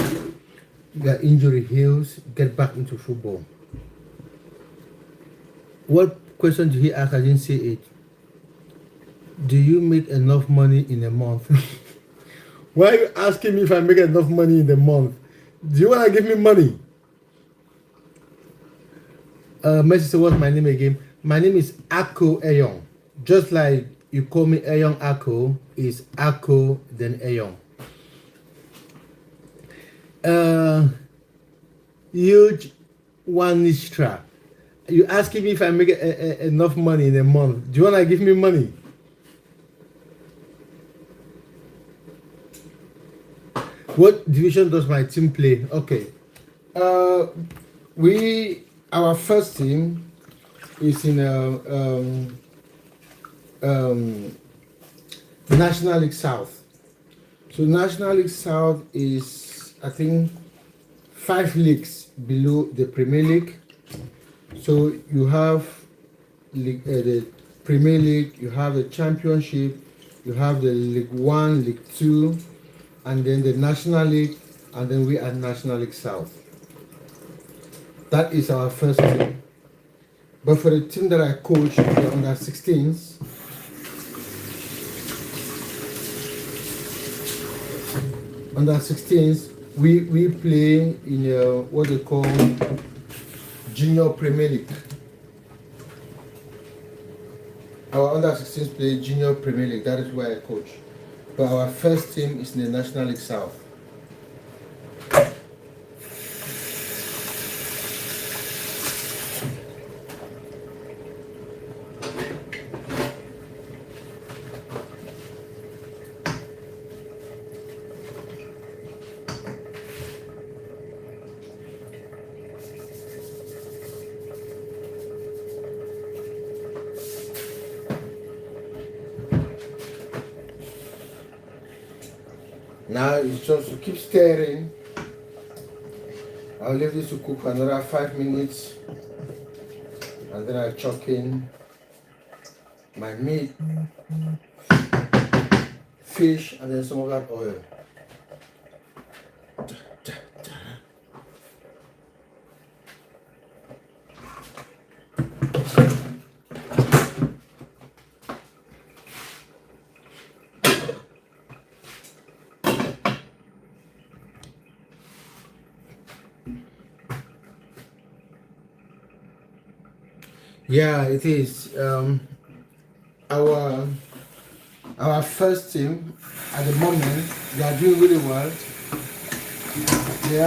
injury heals, get back into football. What question did he ask? I didn't see it. Do you make enough money in a month? Why are you asking me if I make enough money in a month? Do you want to give me money? Messi said, what's my name again? My name is Ako Eyong. Just like you call me Eyong Ako, is Ako then Eyong. Huge one extra. You asking me if I make enough money in a month? Do you want to give me money? What division does my team play? Okay. Our first team is in National League South. So National League South is, I think, 5 leagues below the Premier League. So you have the Premier League, you have the Championship, you have the League 1, League 2, and then the National League, and then we are National League South. That is our first team. But for the team that I coach, the under 16s, we play in what they call Junior Premier League. Our under 16s play Junior Premier League. That is where I coach. But our first team is in the National League South. Now it's just to keep stirring I'll leave this to cook for another 5 minutes, and then I'll chuck in my meat, fish, and then some of that oil. Yeah, it is. Our first team at the moment, they are doing really well. They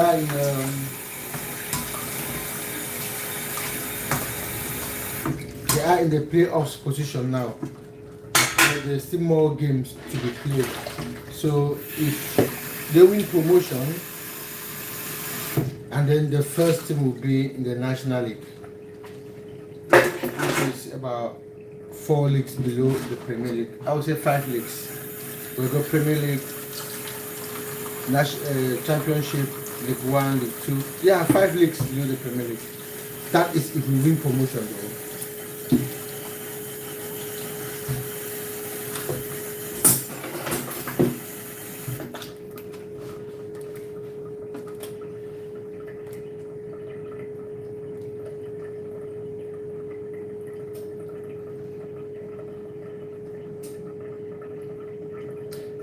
are in the playoffs position now. There's still more games to be played. So if they win promotion, and then the first team will be in the National League, which is about 4 leagues below the Premier League. I would say 5 leagues. We've got Premier League, Championship, League 1, League 2. Yeah, 5 leagues below the Premier League. That is if we win promotion though.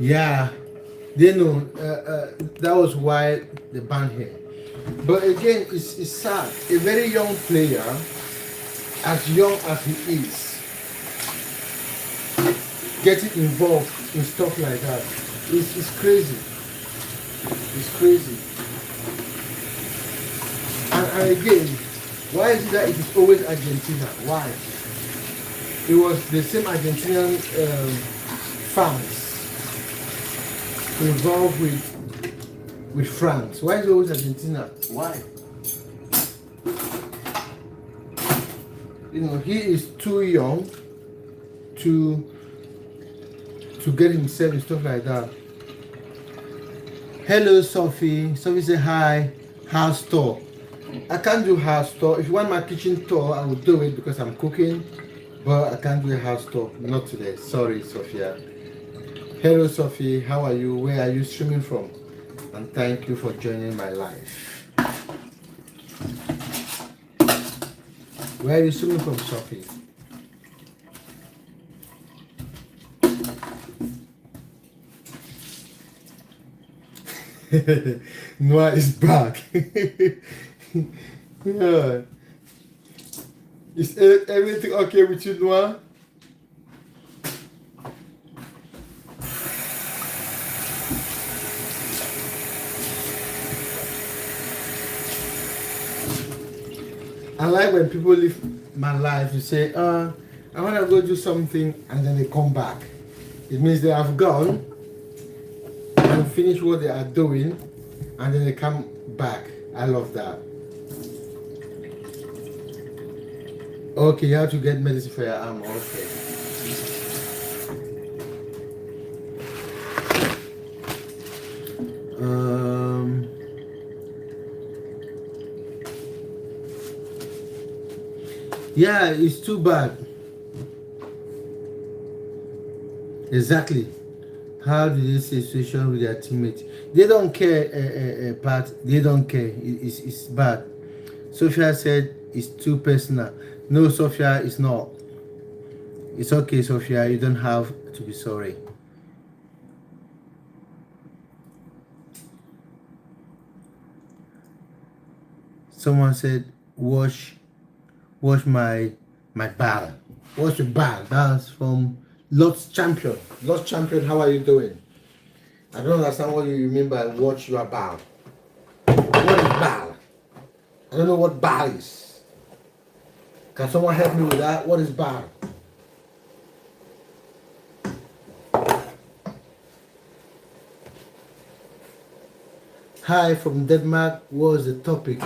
Yeah, they know that was why they banned him. But again, it's sad. A very young player, as young as he is, getting involved in stuff like that. It's crazy. It's crazy. And again, why is it that it is always Argentina? Why? It was the same Argentinian fans involved with France. Why is it always Argentina? Why? You know, he is too young to get himself in stuff like that. Hello, Sophie. Sophie say hi. House tour. I can't do house tour. If you want my kitchen tour, I will do it because I'm cooking. But I can't do a house tour. Not today. Sorry, Sophia. Hello, Sophie. How are you? Where are you streaming from? And thank you for joining my live. Where are you streaming from, Sophie? Noah is back. Yeah. Is everything okay with you, Noah? I like when people leave my life to say, I want to go do something, and then they come back. It means they have gone and finish what they are doing, and then they come back. I love that. Okay, you have to get medicine for your arm. Okay. Yeah, it's too bad. Exactly. How did this situation with their teammates? They don't care, Pat. They don't care. It's bad. Sophia said it's too personal. No, Sophia, it's not. It's okay, Sophia. You don't have to be sorry. Someone said, wash my ball. Wash your ball. That's from Lost Champion. Lost Champion, how are you doing? I don't understand what you mean by watch your ball. What is ball? I don't know what ball is. Can someone help me with that? What is ball? Hi from Denmark. What was the topic?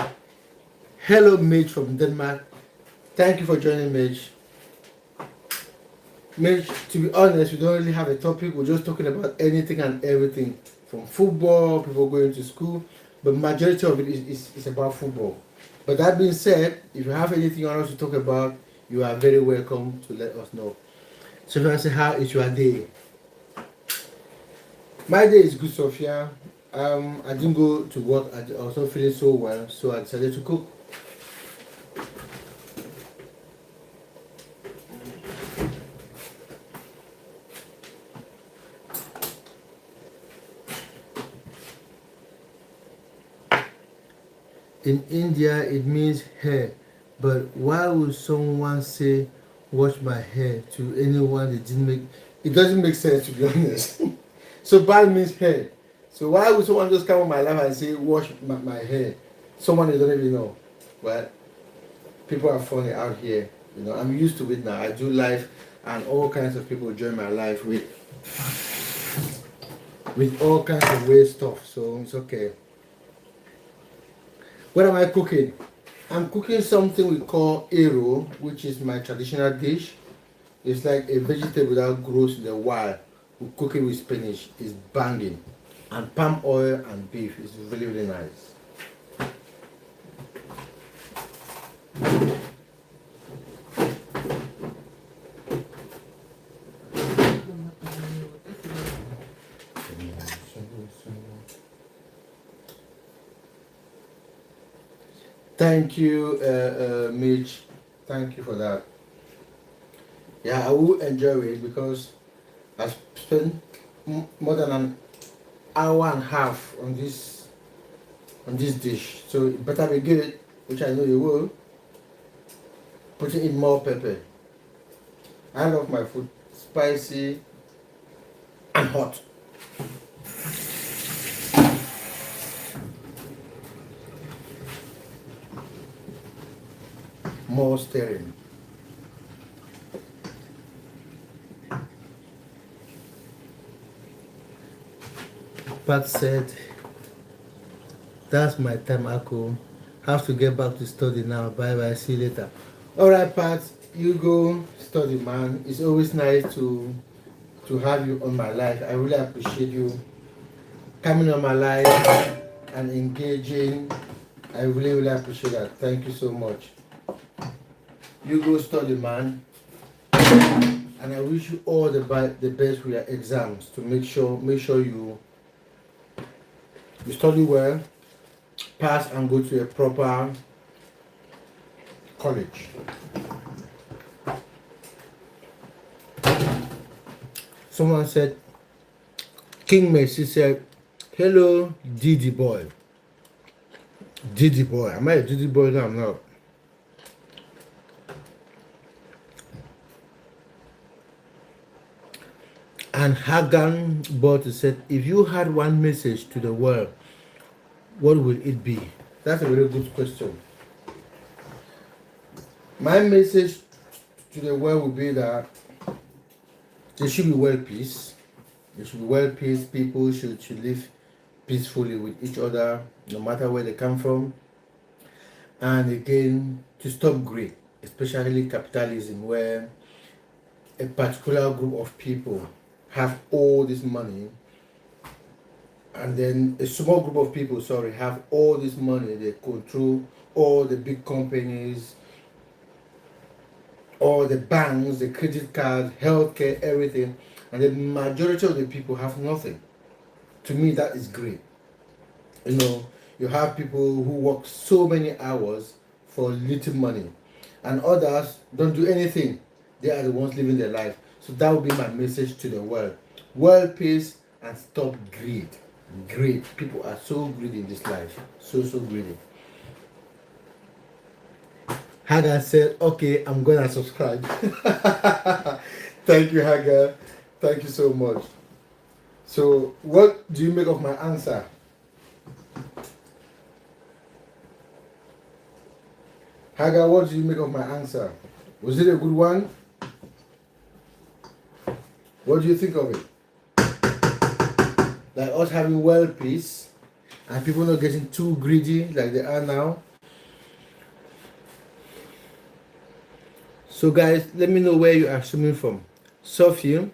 Hello, Mitch from Denmark. Thank you for joining, Mitch. Mitch, to be honest, we don't really have a topic. We're just talking about anything and everything. From football, people going to school, but majority of it is about football. But that being said, if you have anything you want us to talk about, you are very welcome to let us know. So if I say, how is your day? My day is good, Sophia. I didn't go to work. I was not feeling so well, so I decided to cook. In India, it means hair. But why would someone say wash my hair to anyone? It doesn't make sense, to be honest. So bal means hair. So why would someone just come on my life and say wash my hair? Someone they don't even know. Well, people are funny out here. I'm used to it now. I do life, and all kinds of people join my life with all kinds of weird stuff. So it's okay. What am I cooking? I'm cooking something we call ero, which is my traditional dish. It's like a vegetable that grows in the wild. We cook it with spinach. It's banging. And palm oil and beef. It's really, really nice. Thank you, Mitch. Thank you for that. Yeah, I will enjoy it because I spent more than an hour and a half on this dish. So it better be good, which I know you will. Putting in more pepper. I love my food spicy and hot. More stirring. Pat said, that's my time, Ako. Have to get back to study now. Bye bye. See you later. Alright, Pat, you go study, man. It's always nice to have you on my life. I really appreciate you coming on my life and engaging. I really, really appreciate that. Thank you so much. You go study, man. And I wish you all the best with your exams to make sure you study well, pass and go to a proper college. Someone said, King Messi said, hello, Diddy boy. Diddy boy. Am I a Diddy boy? No, I'm not. And Hagan Bot said, if you had one message to the world, what would it be? That's a very good question. My message to the world would be that there should be world peace. There should be world peace. People should live peacefully with each other, no matter where they come from. And again, to stop greed, especially capitalism, where a particular group of people have all this money, and then a small group of people, have all this money. They control all the big companies, all the banks, the credit cards, healthcare, everything, and the majority of the people have nothing. To me, that is great. You have people who work so many hours for little money, and others don't do anything. They are the ones living their life. So that would be my message to the world. World peace and stop greed. Greed. People are so greedy in this life. So greedy. Hagar said, okay, I'm gonna subscribe. Thank you, Hagar. Thank you so much. So what do you make of my answer? Hagar, what do you make of my answer? Was it a good one? What do you think of it? Like us having world peace and people not getting too greedy like they are now. So guys, let me know where you are streaming from. Sophie,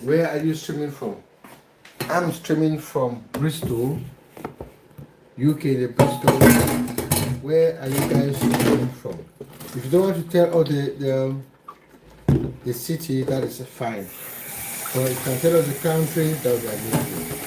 where are you streaming from? I'm streaming from Bristol, UK, the Bristol. Where are you guys coming from? If you don't want to tell all the city, that is fine. But if you can tell us the country, that would be amazing.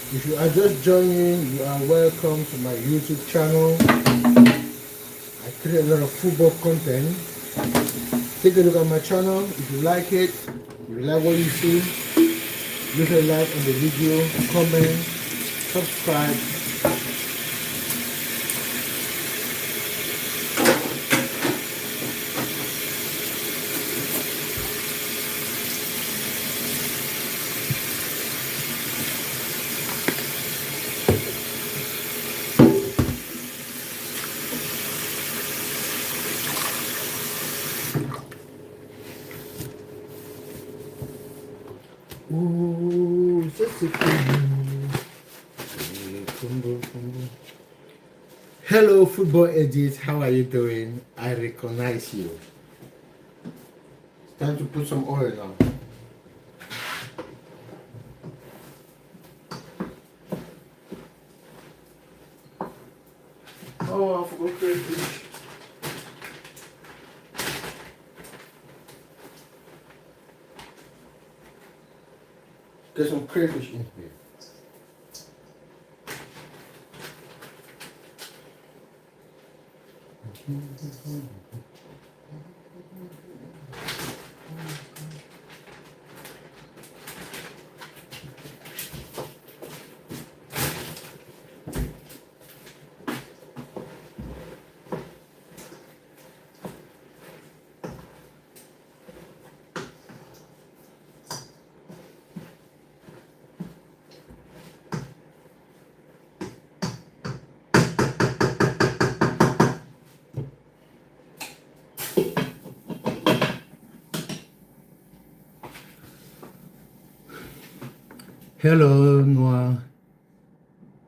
If you are just joining, you are welcome to my YouTube channel. I create a lot of football content. Take a look at my channel. If you like it, if you like what you see, leave a like on the video, comment, subscribe. Ooh, hello, football edit. How are you doing? I recognize you. It's time to put some oil now. Oh, I forgot crayfish. There's some crayfish in here. Hello, Noah.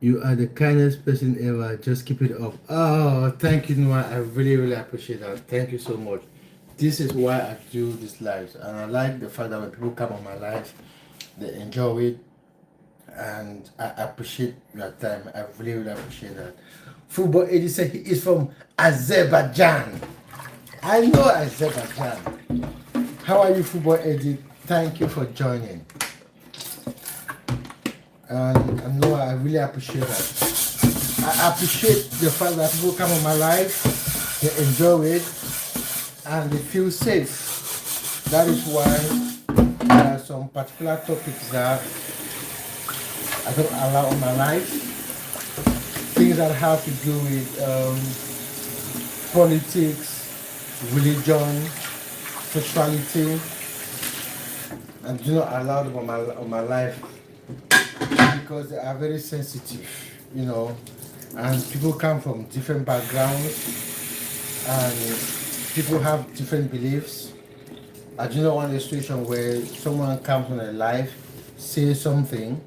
You are the kindest person ever. Just keep it up. Oh, thank you, Noah. I really, really appreciate that. Thank you so much. This is why I do these lives. And I like the fact that when people come on my life, they enjoy it. And I appreciate your time. I really, really appreciate that. Football Eddie said he is from Azerbaijan. I know Azerbaijan. How are you, Football Eddie? Thank you for joining. And I know I really appreciate that. I appreciate the fact that people come on my life, they enjoy it, and they feel safe. That is why there are some particular topics that I don't allow on my life. Things that have to do with politics, religion, sexuality, and do not allow them on my life. Because they are very sensitive, you know, and people come from different backgrounds and people have different beliefs. I do not want a situation where someone comes on a live, says something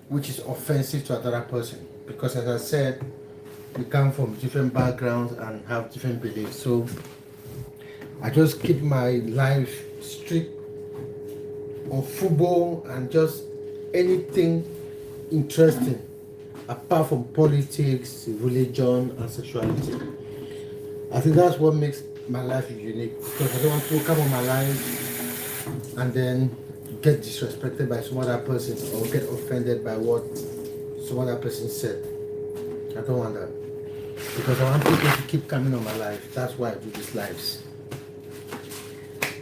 which is offensive to another person. Because as I said, we come from different backgrounds and have different beliefs. So I just keep my life strict on football and just anything interesting apart from politics, religion, and sexuality. I think that's what makes my life unique, because I don't want people to come on my life and then get disrespected by some other person or get offended by what some other person said. I don't want that, because I want people to keep coming on my life. That's why I do these lives.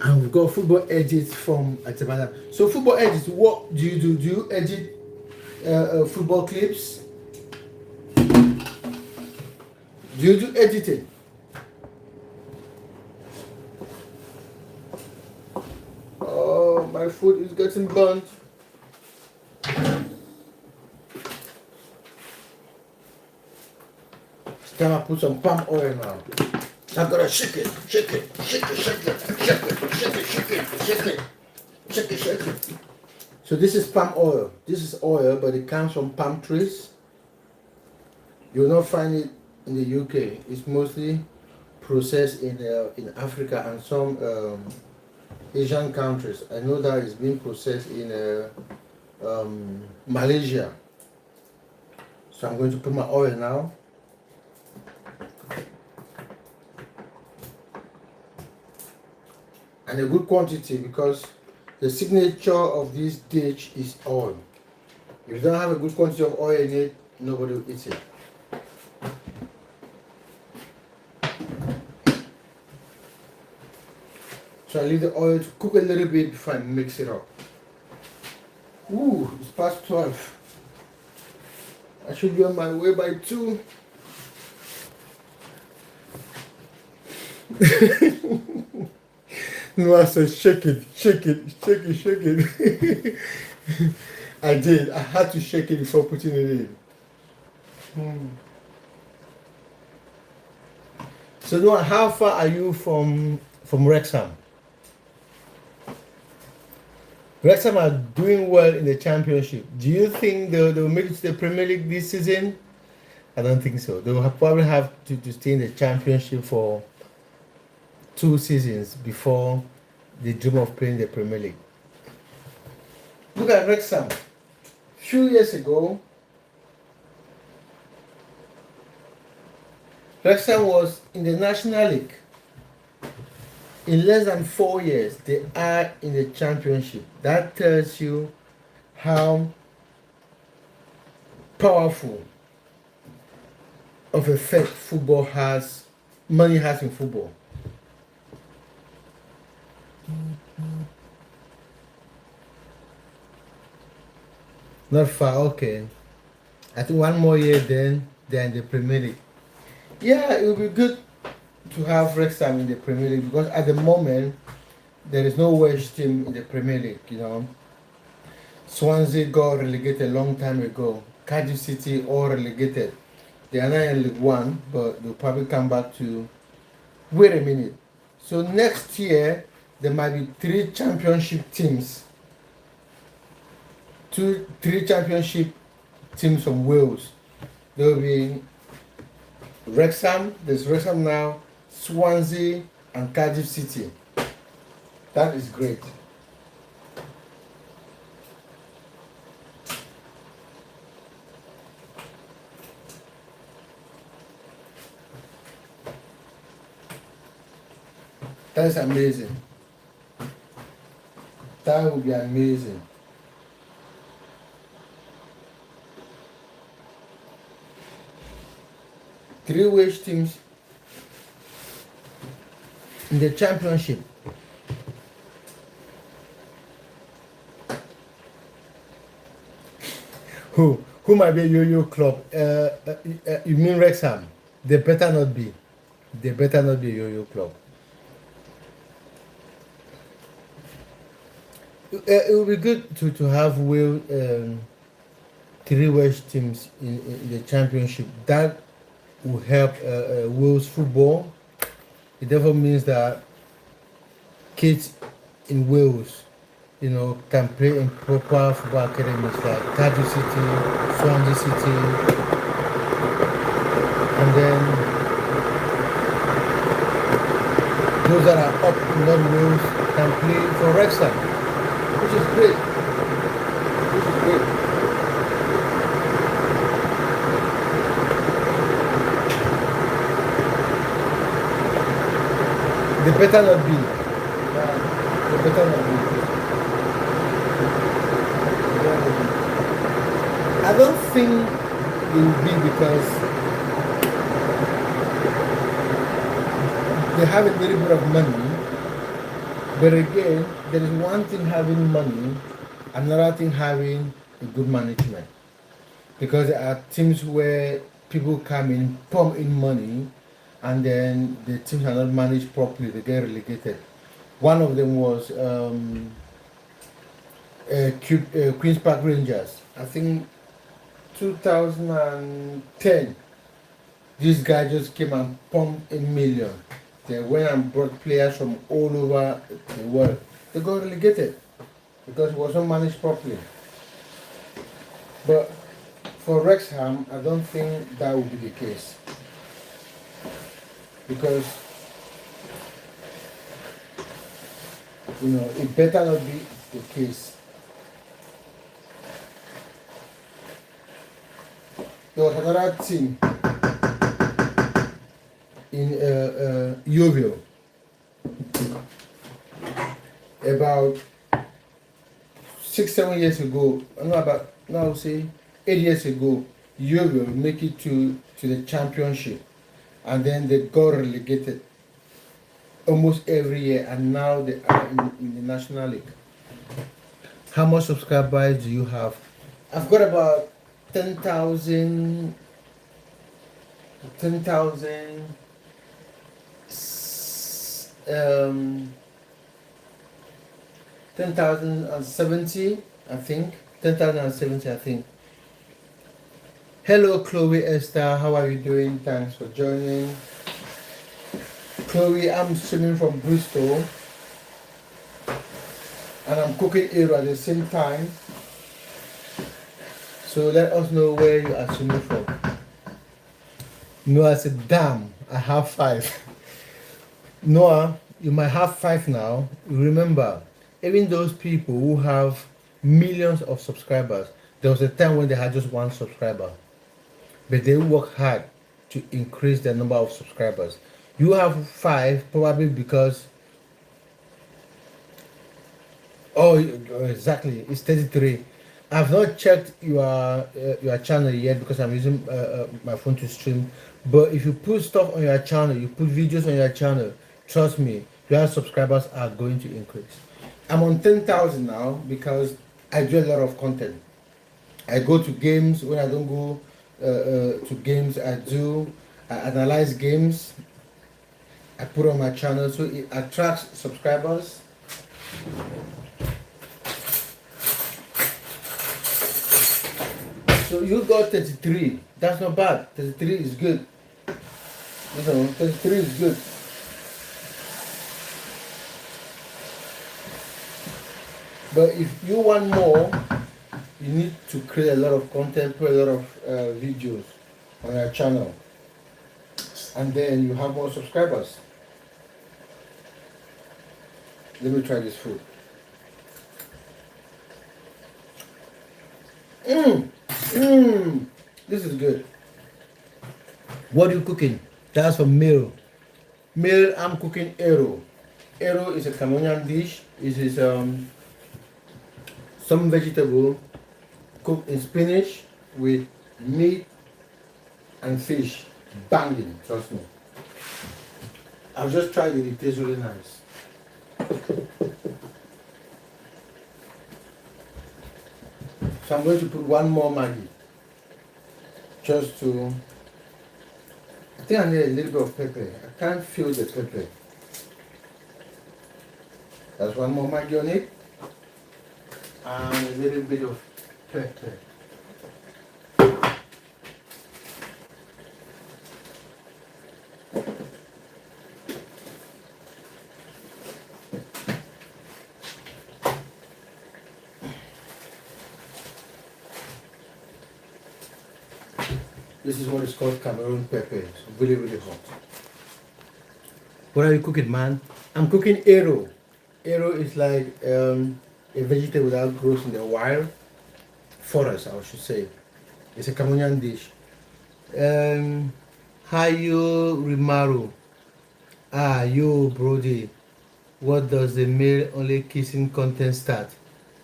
And we've got football edits from Azerbaijan. So football edits, what do you do? Do you edit football clips? Do you do editing? Oh my food is getting burnt. It's time I put some palm oil now. So I'm gonna shake it, shake it, shake it, shake it, shake it, shake it, shake it, shake it, shake it, shake it. So this is palm oil. This is oil, but it comes from palm trees. You will not find it in the UK. It's mostly processed in Africa and some Asian countries. I know that it's being processed in Malaysia. So I'm going to put my oil now. And a good quantity, because the signature of this dish is oil. If you don't have a good quantity of oil in it, nobody will eat it. So I leave the oil to cook a little bit before I mix it up. Ooh, it's past 12. I should be on my way by 2. No, I said shake it, shake it, shake it, shake it. I did. I had to shake it before putting it in. So Noah, how far are you from Wrexham? Wrexham are doing well in the Championship. Do you think they'll make it to the Premier League this season? I don't think so. They'll probably have to stay in the Championship for 2 seasons before they dream of playing the Premier League. Look at Wrexham. A few years ago, Wrexham was in the National League. In less than 4 years, they are in the Championship. That tells you how powerful of effect money has in football. Not far, okay. I think 1 more year, then they're in the Premier League. Yeah, it would be good to have Wrexham in the Premier League, because at the moment there is no Welsh team in the Premier League. You know, Swansea got relegated a long time ago. Cardiff City all relegated. They are not in League One, but they'll probably come back to. Wait a minute. So next year there might be 3 championship teams. 3 championship teams from Wales. There will be Wrexham. There's Wrexham now, Swansea, and Cardiff City. That is great. That is amazing. That would be amazing. Three Welsh teams in the Championship. Who might be a yo-yo club? You mean Wrexham? They better not be. They better not be a yo-yo club. It would be good to have 3 Welsh teams in the Championship. That will help Wales football. It therefore means that kids in Wales, you know, can play in proper football academies like Cardiff City, Swansea City, and then those that are up in North Wales can play for Wrexham, which is great. Which is great. They better not be. They better not be. I don't think they will be, because they have a little bit of money. But again, there is one thing having money, another thing having a good management. Because there are teams where people come in, pump in money, and then the teams are not managed properly, they get relegated. One of them was Queen's Park Rangers. I think 2010. This guy just came and pumped a million. They went and brought players from all over the world. They got relegated because it wasn't managed properly. But for Wrexham, I don't think that would be the case. Because, it better not be the case. There was another team in Yeovil about 6-7 years ago. I would say 8 years ago. Yeovil make it to the championship, and then they got relegated almost every year, and now they are in the National League. How much subscribers do you have? I've got about 10,000 10,070, I think. 10,070, I think. Hello, Chloe Esther. How are you doing? Thanks for joining. Chloe, I'm streaming from Bristol, and I'm cooking Aero at the same time. So let us know where you are streaming from. Noah said, damn, I have 5. Noah, you might have 5 now. Remember, even those people who have millions of subscribers, there was a time when they had just 1 subscriber. But they work hard to increase the number of subscribers. You have 5 probably because, exactly, it's 33. I've not checked your channel yet because I'm using my phone to stream. But if you put stuff on your channel, you put videos on your channel, trust me, your subscribers are going to increase. I'm on 10,000 now because I do a lot of content. I go to games. When I don't go to games, I analyze games. I put on my channel, so it attracts subscribers. So you got 33. That's not bad. 33 is good. 33 is good. But if you want more, you need to create a lot of content, put a lot of videos on your channel, and then you have more subscribers. Let me try this food. This is good. What are you cooking? That's for meal. Meal, I'm cooking Aero. Aero is a Cameroonian dish. It is some vegetable cooked in spinach with meat and fish. Banging, trust me. I've just tried it. It tastes really nice. So I'm going to put 1 more Maggi. Just to, I think I need a little bit of pepper. I can't feel the pepper. That's 1 more Maggi on it. And a little bit of pepper. This is what is called Cameroon pepper. It's really, really hot. What are you cooking, man? I'm cooking Aero. Aero is like a vegetable that grows in the wild forest, I should say. It's a Cameroonian dish. Hayo Rimaru. Yo, Brody. What does the male only kissing content start?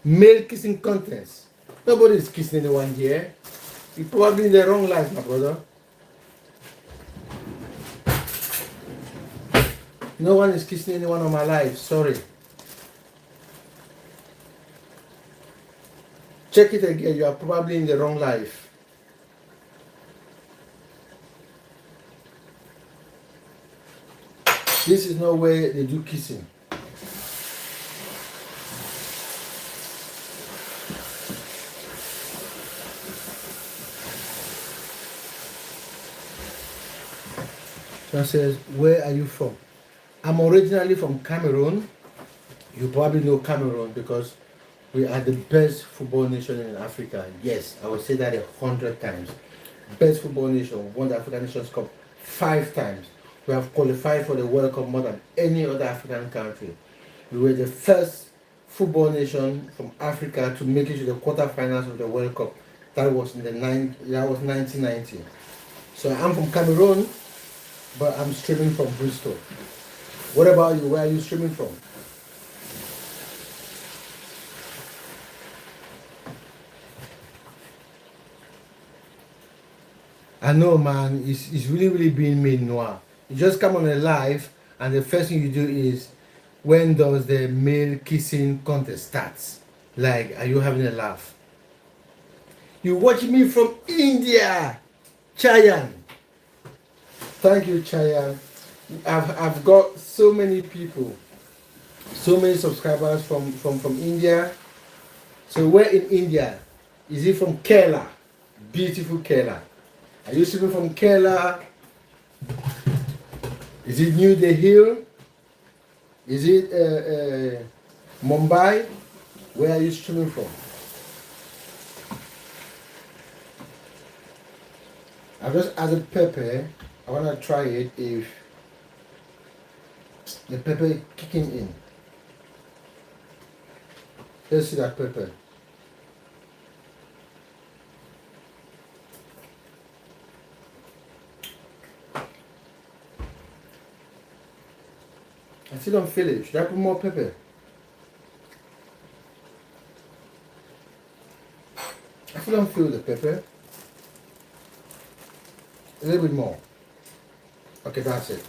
Male kissing contents. Nobody is kissing anyone here. You're probably in the wrong life, my brother. No one is kissing anyone on my life. Sorry. Check it again. You are probably in the wrong life. This is no way they do kissing. Someone says, where are you from? I'm originally from Cameroon. You probably know Cameroon because we are the best football nation in Africa. Yes, I will say that 100 times. Best football nation, won the African Nations Cup 5 times. We have qualified for the World Cup more than any other African country. We were the first football nation from Africa to make it to the quarterfinals of the World Cup. That was that was 1990. So I'm from Cameroon, but I'm streaming from Bristol. What about you? Where are you streaming from? I know, man. It's really being made noir. You just come on a live, and the first thing you do is, when does the male kissing contest starts? Like, are you having a laugh? You watching me from India, Chayan. Thank you, Chayan. I've got so many people, so many subscribers from India. So where in India? Is it from Kerala? Beautiful Kerala. Are you streaming from Kerala? Is it New Delhi? Is it Mumbai? Where are you streaming from? I just added pepper. I want to try it if the pepper is kicking in. Let's see that pepper. I still don't feel it. Should I put more pepper? I still don't feel the pepper. A little bit more. Okay, that's it.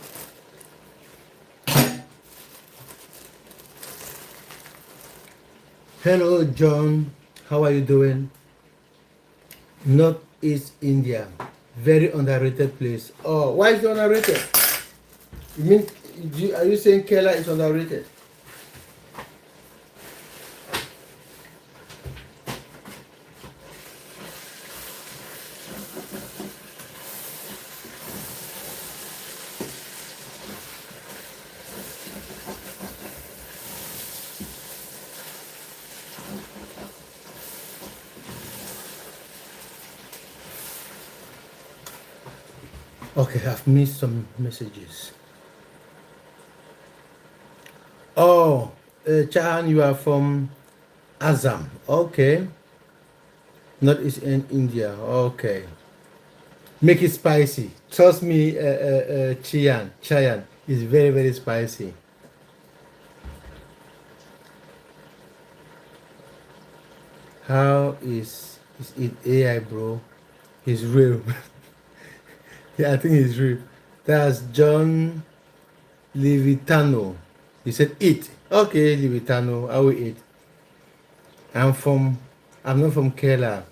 Hello, John. How are you doing? Northeast India. Very underrated place. Oh, why is it underrated? You mean, are you saying Kerala is underrated? Okay, I've missed some messages. Oh, Chahan, you are from Assam. Okay. Northeast in India. Okay. Make it spicy. Trust me, Chayan is very spicy. How is it AI, bro? It's real. Yeah, I think it's real. That's John Livitano. He said eat. Okay, Livitano, I will eat. I'm not from Kerala.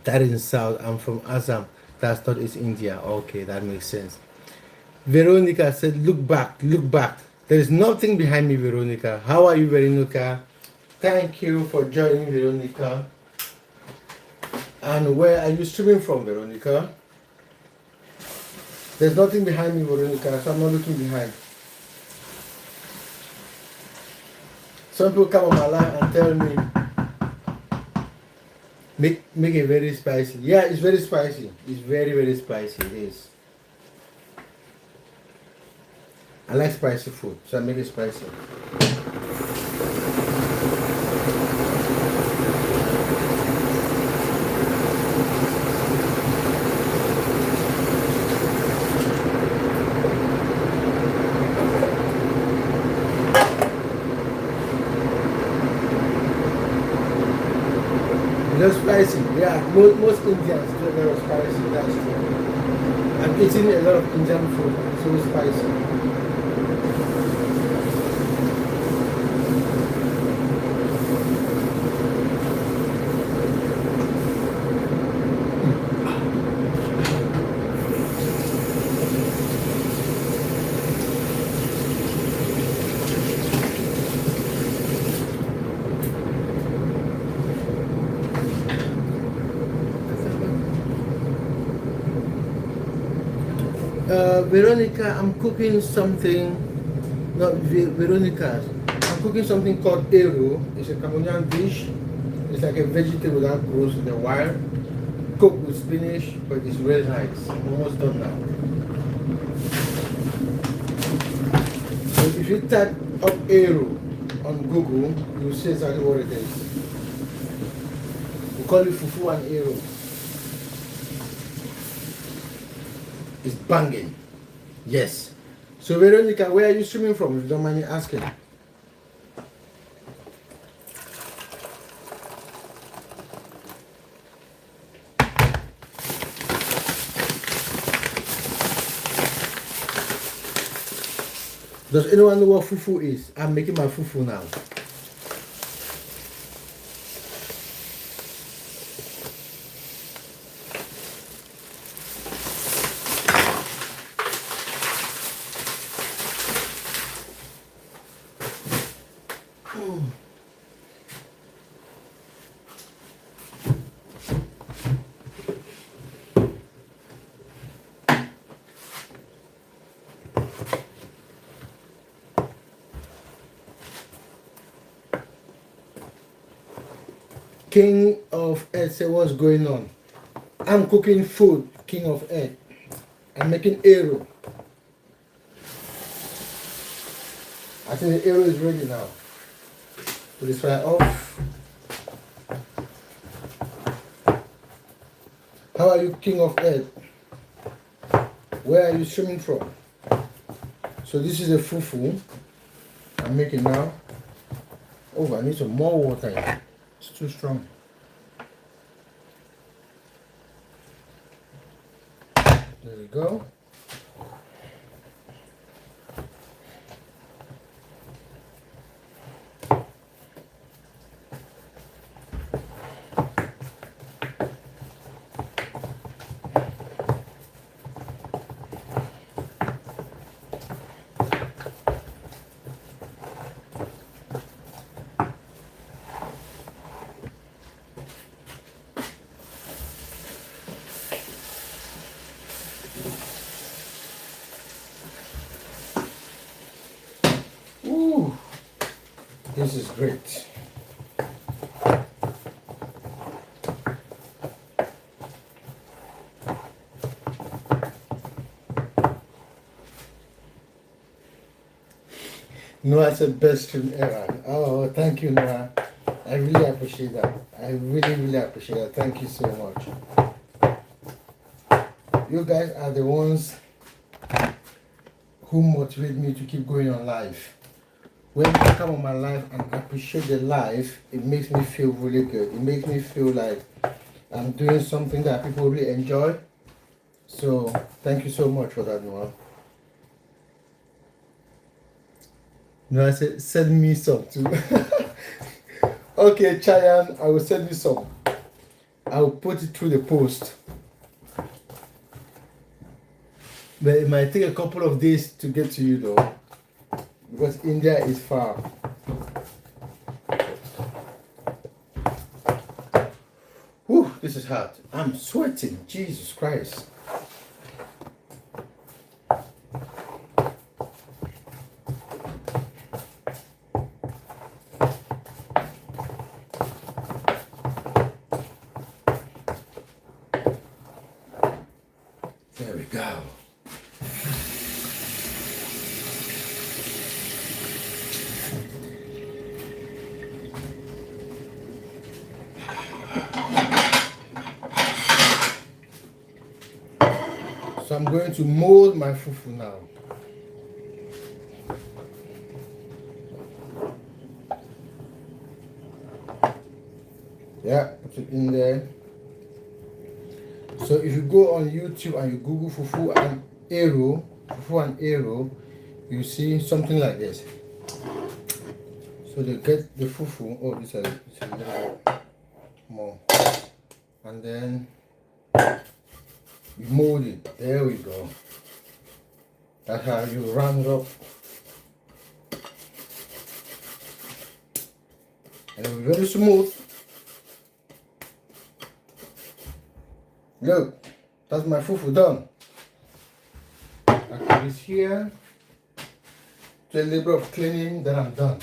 That is in South. I'm from Assam. That's not East India. Okay, that makes sense. Veronica said, look back, look back. There is nothing behind me, Veronica. How are you, Veronica? Thank you for joining, Veronica. And where are you streaming from, Veronica? There's nothing behind me, Veronica, so I'm not looking behind. Some people come on my live and tell me, make it very spicy. Yeah, it's very spicy. It's very spicy. It is. I like spicy food, so I make it spicy. It's spicy. Yeah, most Indians do a lot of spicy. That's true. I'm eating a lot of Indian food, so it's spicy. Veronica, I'm cooking something, not Veronica, I'm cooking something called Ero. It's a Cameroonian dish. It's like a vegetable that grows in the wild, cooked with spinach, but it's really nice. I'm almost done now. So if you type up Ero on Google, you'll see exactly what it is. We call it fufu and Ero. It's banging. Yes. So Veronica, where are you streaming from, if you don't mind me asking? Does anyone know what fufu is? I'm making my fufu now. King of Earth, say what's going on? I'm cooking food, King of Earth. I'm making Ero. I think the Ero is ready now. Put this fire off. How are you, King of Earth? Where are you streaming from? So this is a fufu I'm making now. Oh, I need some more water here. It's too strong. There we go. Ooh, this is great. Noah said best stream ever. Oh, thank you, Noah. I really appreciate that. I really appreciate that. Thank you so much. You guys are the ones who motivate me to keep going on live. When I come on my live and appreciate the live, it makes me feel really good. It makes me feel like I'm doing something that people really enjoy. So thank you so much for that, Noah. Noah said, send me some too. Okay, Chayan, I will send you some. I will put it through the post. But it might take a couple of days to get to you though, because India is far. Whew, this is hard. I'm sweating. Jesus Christ. There we go. So I'm going to mold my fufu now. Yeah, put it in there. So if you go on YouTube and you Google fufu and Ero, you see something like this. So they get the fufu. Oh, it's a little more, and then you mold it. There we go. That's how you round up, and it'll be very smooth. Look, that's my fufu done. I put this here. To a little bit of cleaning, then I'm done.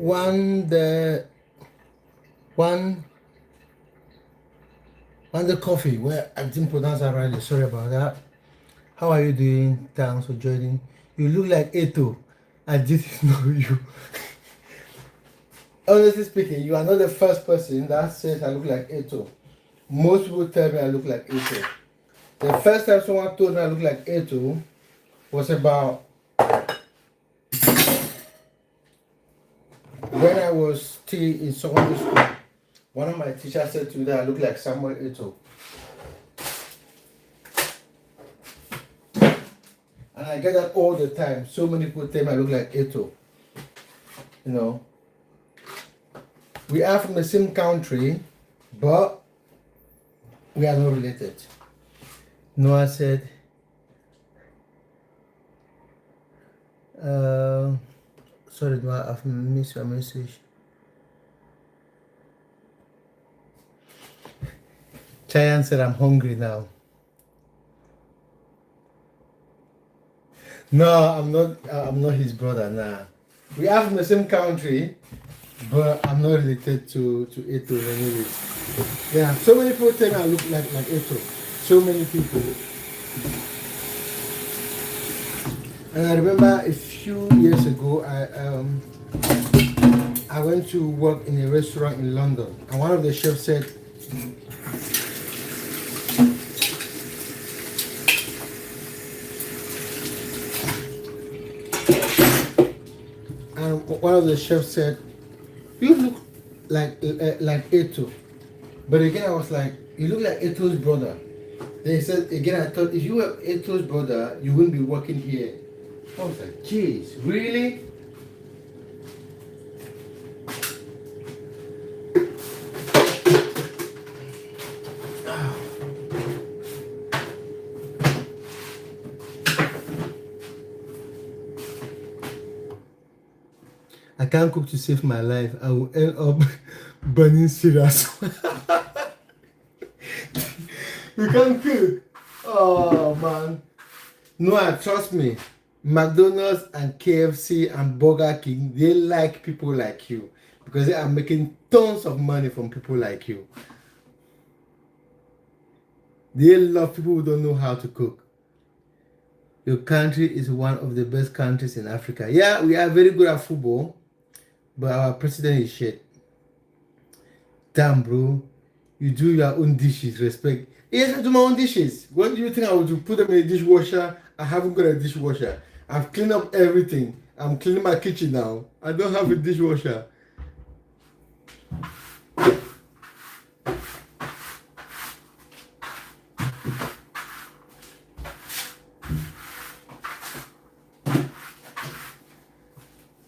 One the coffee. Well, I didn't pronounce that rightly. Sorry about that. How are you doing? Thanks for joining. You look like Eto. I didn't know you. Honestly speaking, you are not the first person that says I look like Eto. Most people tell me I look like Eto. The first time someone told me I look like Eto was about when I was still in secondary school. One of my teachers said to me that I look like Samuel Eto. And I get that all the time. So many people tell me I look like Eto. You know. We are from the same country, but we are not related. Noah said, sorry Noah, I've missed your message. Chayan said, I'm hungry now. No, I'm not his brother, nah. We are from the same country, but I'm not related to Eto anyway. Yeah, so many people tell me I look like Eto. So many people. And I remember a few years ago, I went to work in a restaurant in London, and one of the chefs said, you look like Eto. But again, I was like, you look like Eto's brother. They said, again, I thought, if you were Eto's brother, you wouldn't be working here. I was like, geez, really? I can't cook to save my life. I will end up burning cereals. You can't cook. Oh man. No, trust me. McDonald's and KFC and Burger King, they like people like you because they are making tons of money from people like you. They love people who don't know how to cook. Your country is one of the best countries in Africa. Yeah, we are very good at football, but our president is shit. Damn, bro. You do your own dishes, respect. Yes, I do my own dishes. What do you think I would put them in a dishwasher? I haven't got a dishwasher. I've cleaned up everything. I'm cleaning my kitchen now. I don't have a dishwasher.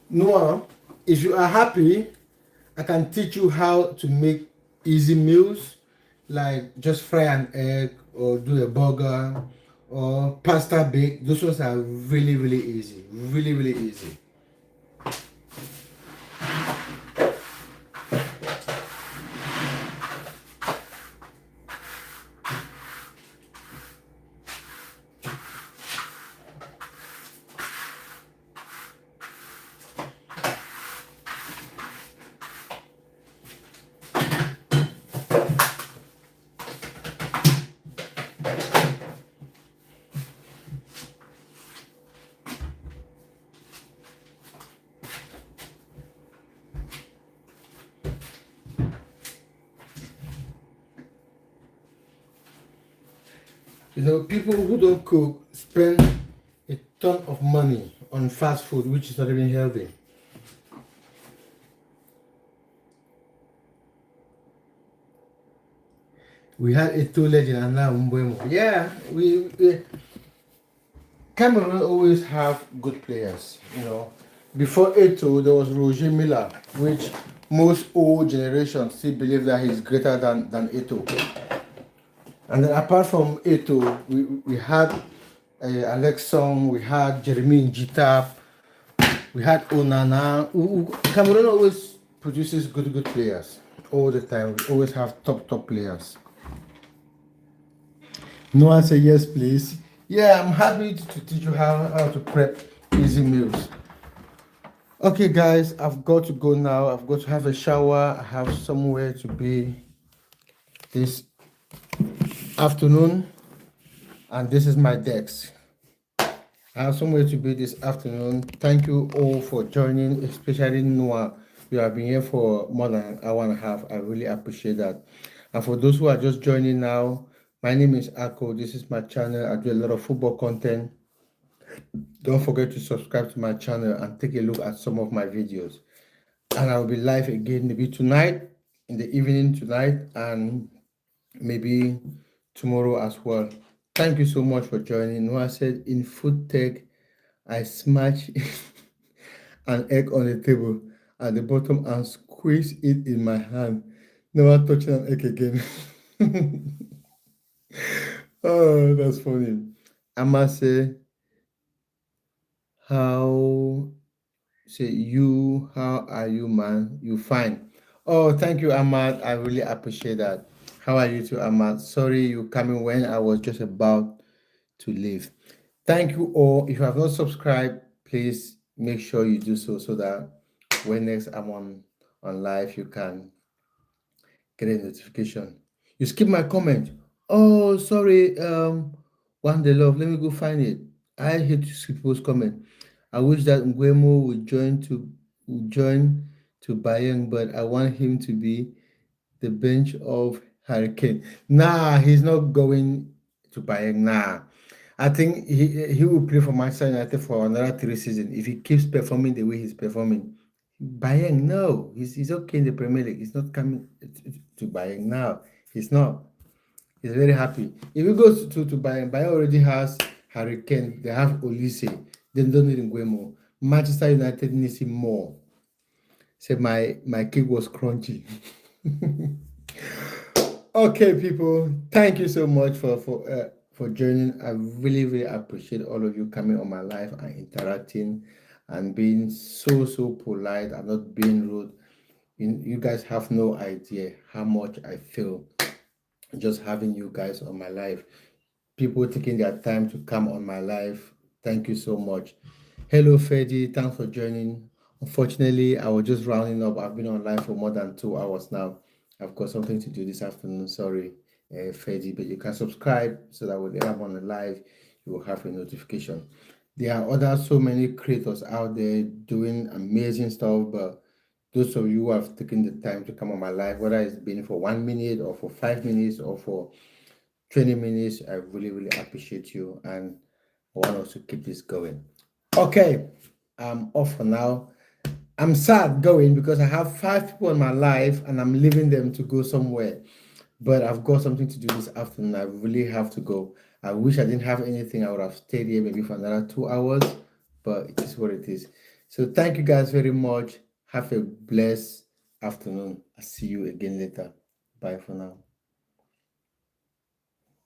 Noah, if you are happy, I can teach you how to make easy meals, like just fry an egg or do a burger or pasta bake. Those ones are really, really easy. Really, really easy. You know, people who don't cook spend a ton of money on fast food, which is not even healthy. We had a two legend and now Mbeumo. Yeah, we Cameroon always have good players. Before Eto, there was Roger Miller, which most old generations still believe that he's greater than Eto. And then apart from Eto, we had Alex Song, we had Jeremy Njita, we had Onana. Cameroon always produces good players all the time. We always have top players. No one say yes, please. Yeah, I'm happy to teach you how to prep easy meals. Okay, guys, I've got to go now. I've got to have a shower. I have somewhere to be this afternoon, and this is my desk. I have somewhere to be this afternoon. Thank you all for joining, especially Noah. You have been here for more than an hour and a half. I really appreciate that. And for those who are just joining now, my name is Ako. This is my channel. I do a lot of football content. Don't forget to subscribe to my channel and take a look at some of my videos. And I'll be live again maybe tonight, in the evening tonight, and maybe tomorrow as well. Thank you so much for joining. Noah said, in food tech, I smash an egg on the table at the bottom and squeeze it in my hand. Never touching an egg again. Oh, that's funny. I must say, how are you, man? You fine? Oh, thank you, Ahmad. I really appreciate that. How are you too, Ahmad? Sorry you coming when I was just about to leave. Thank you all. If you have not subscribed, please make sure you do so that when next I'm on live, you can get a notification. You skip my comment. Oh, sorry. One day love. Let me go find it. I hate to skip people's comment. I wish that Nguemo would join to Bayern, but I want him to be the bench of Hurricane. Nah, he's not going to Bayern. Nah. I think he will play for Manchester United for another 3 seasons if he keeps performing the way he's performing. Bayern, no, he's okay in the Premier League. He's not coming to Bayern now. He's not. He's very happy. If he goes to Bayern, Bayern already has Harry Kane. They have Olise. They don't need Nguemo. Manchester United needs him more. Say my cake was crunchy. Okay, people, thank you so much for joining. I really appreciate all of you coming on my live and interacting and being so polite and not being rude. You guys have no idea how much I feel just having you guys on my live. People taking their time to come on my live. Thank you so much. Hello, Fedi. Thanks for joining. Unfortunately, I was just rounding up. I've been on live for more than 2 hours now. I've got something to do this afternoon. Sorry, Fedi, but you can subscribe so that whenever I'm on the live, you will have a notification. There are so many creators out there doing amazing stuff, but those of you who have taken the time to come on my live, whether it's been for 1 minute or for 5 minutes or for 20 minutes, I really appreciate you, and I want us to keep this going. Okay, I'm off for now. I'm sad going because I have 5 people in my life and I'm leaving them to go somewhere. But I've got something to do this afternoon. I really have to go. I wish I didn't have anything. I would have stayed here maybe for another 2 hours, but it is what it is. So thank you guys very much. Have a blessed afternoon. I'll see you again later. Bye for now.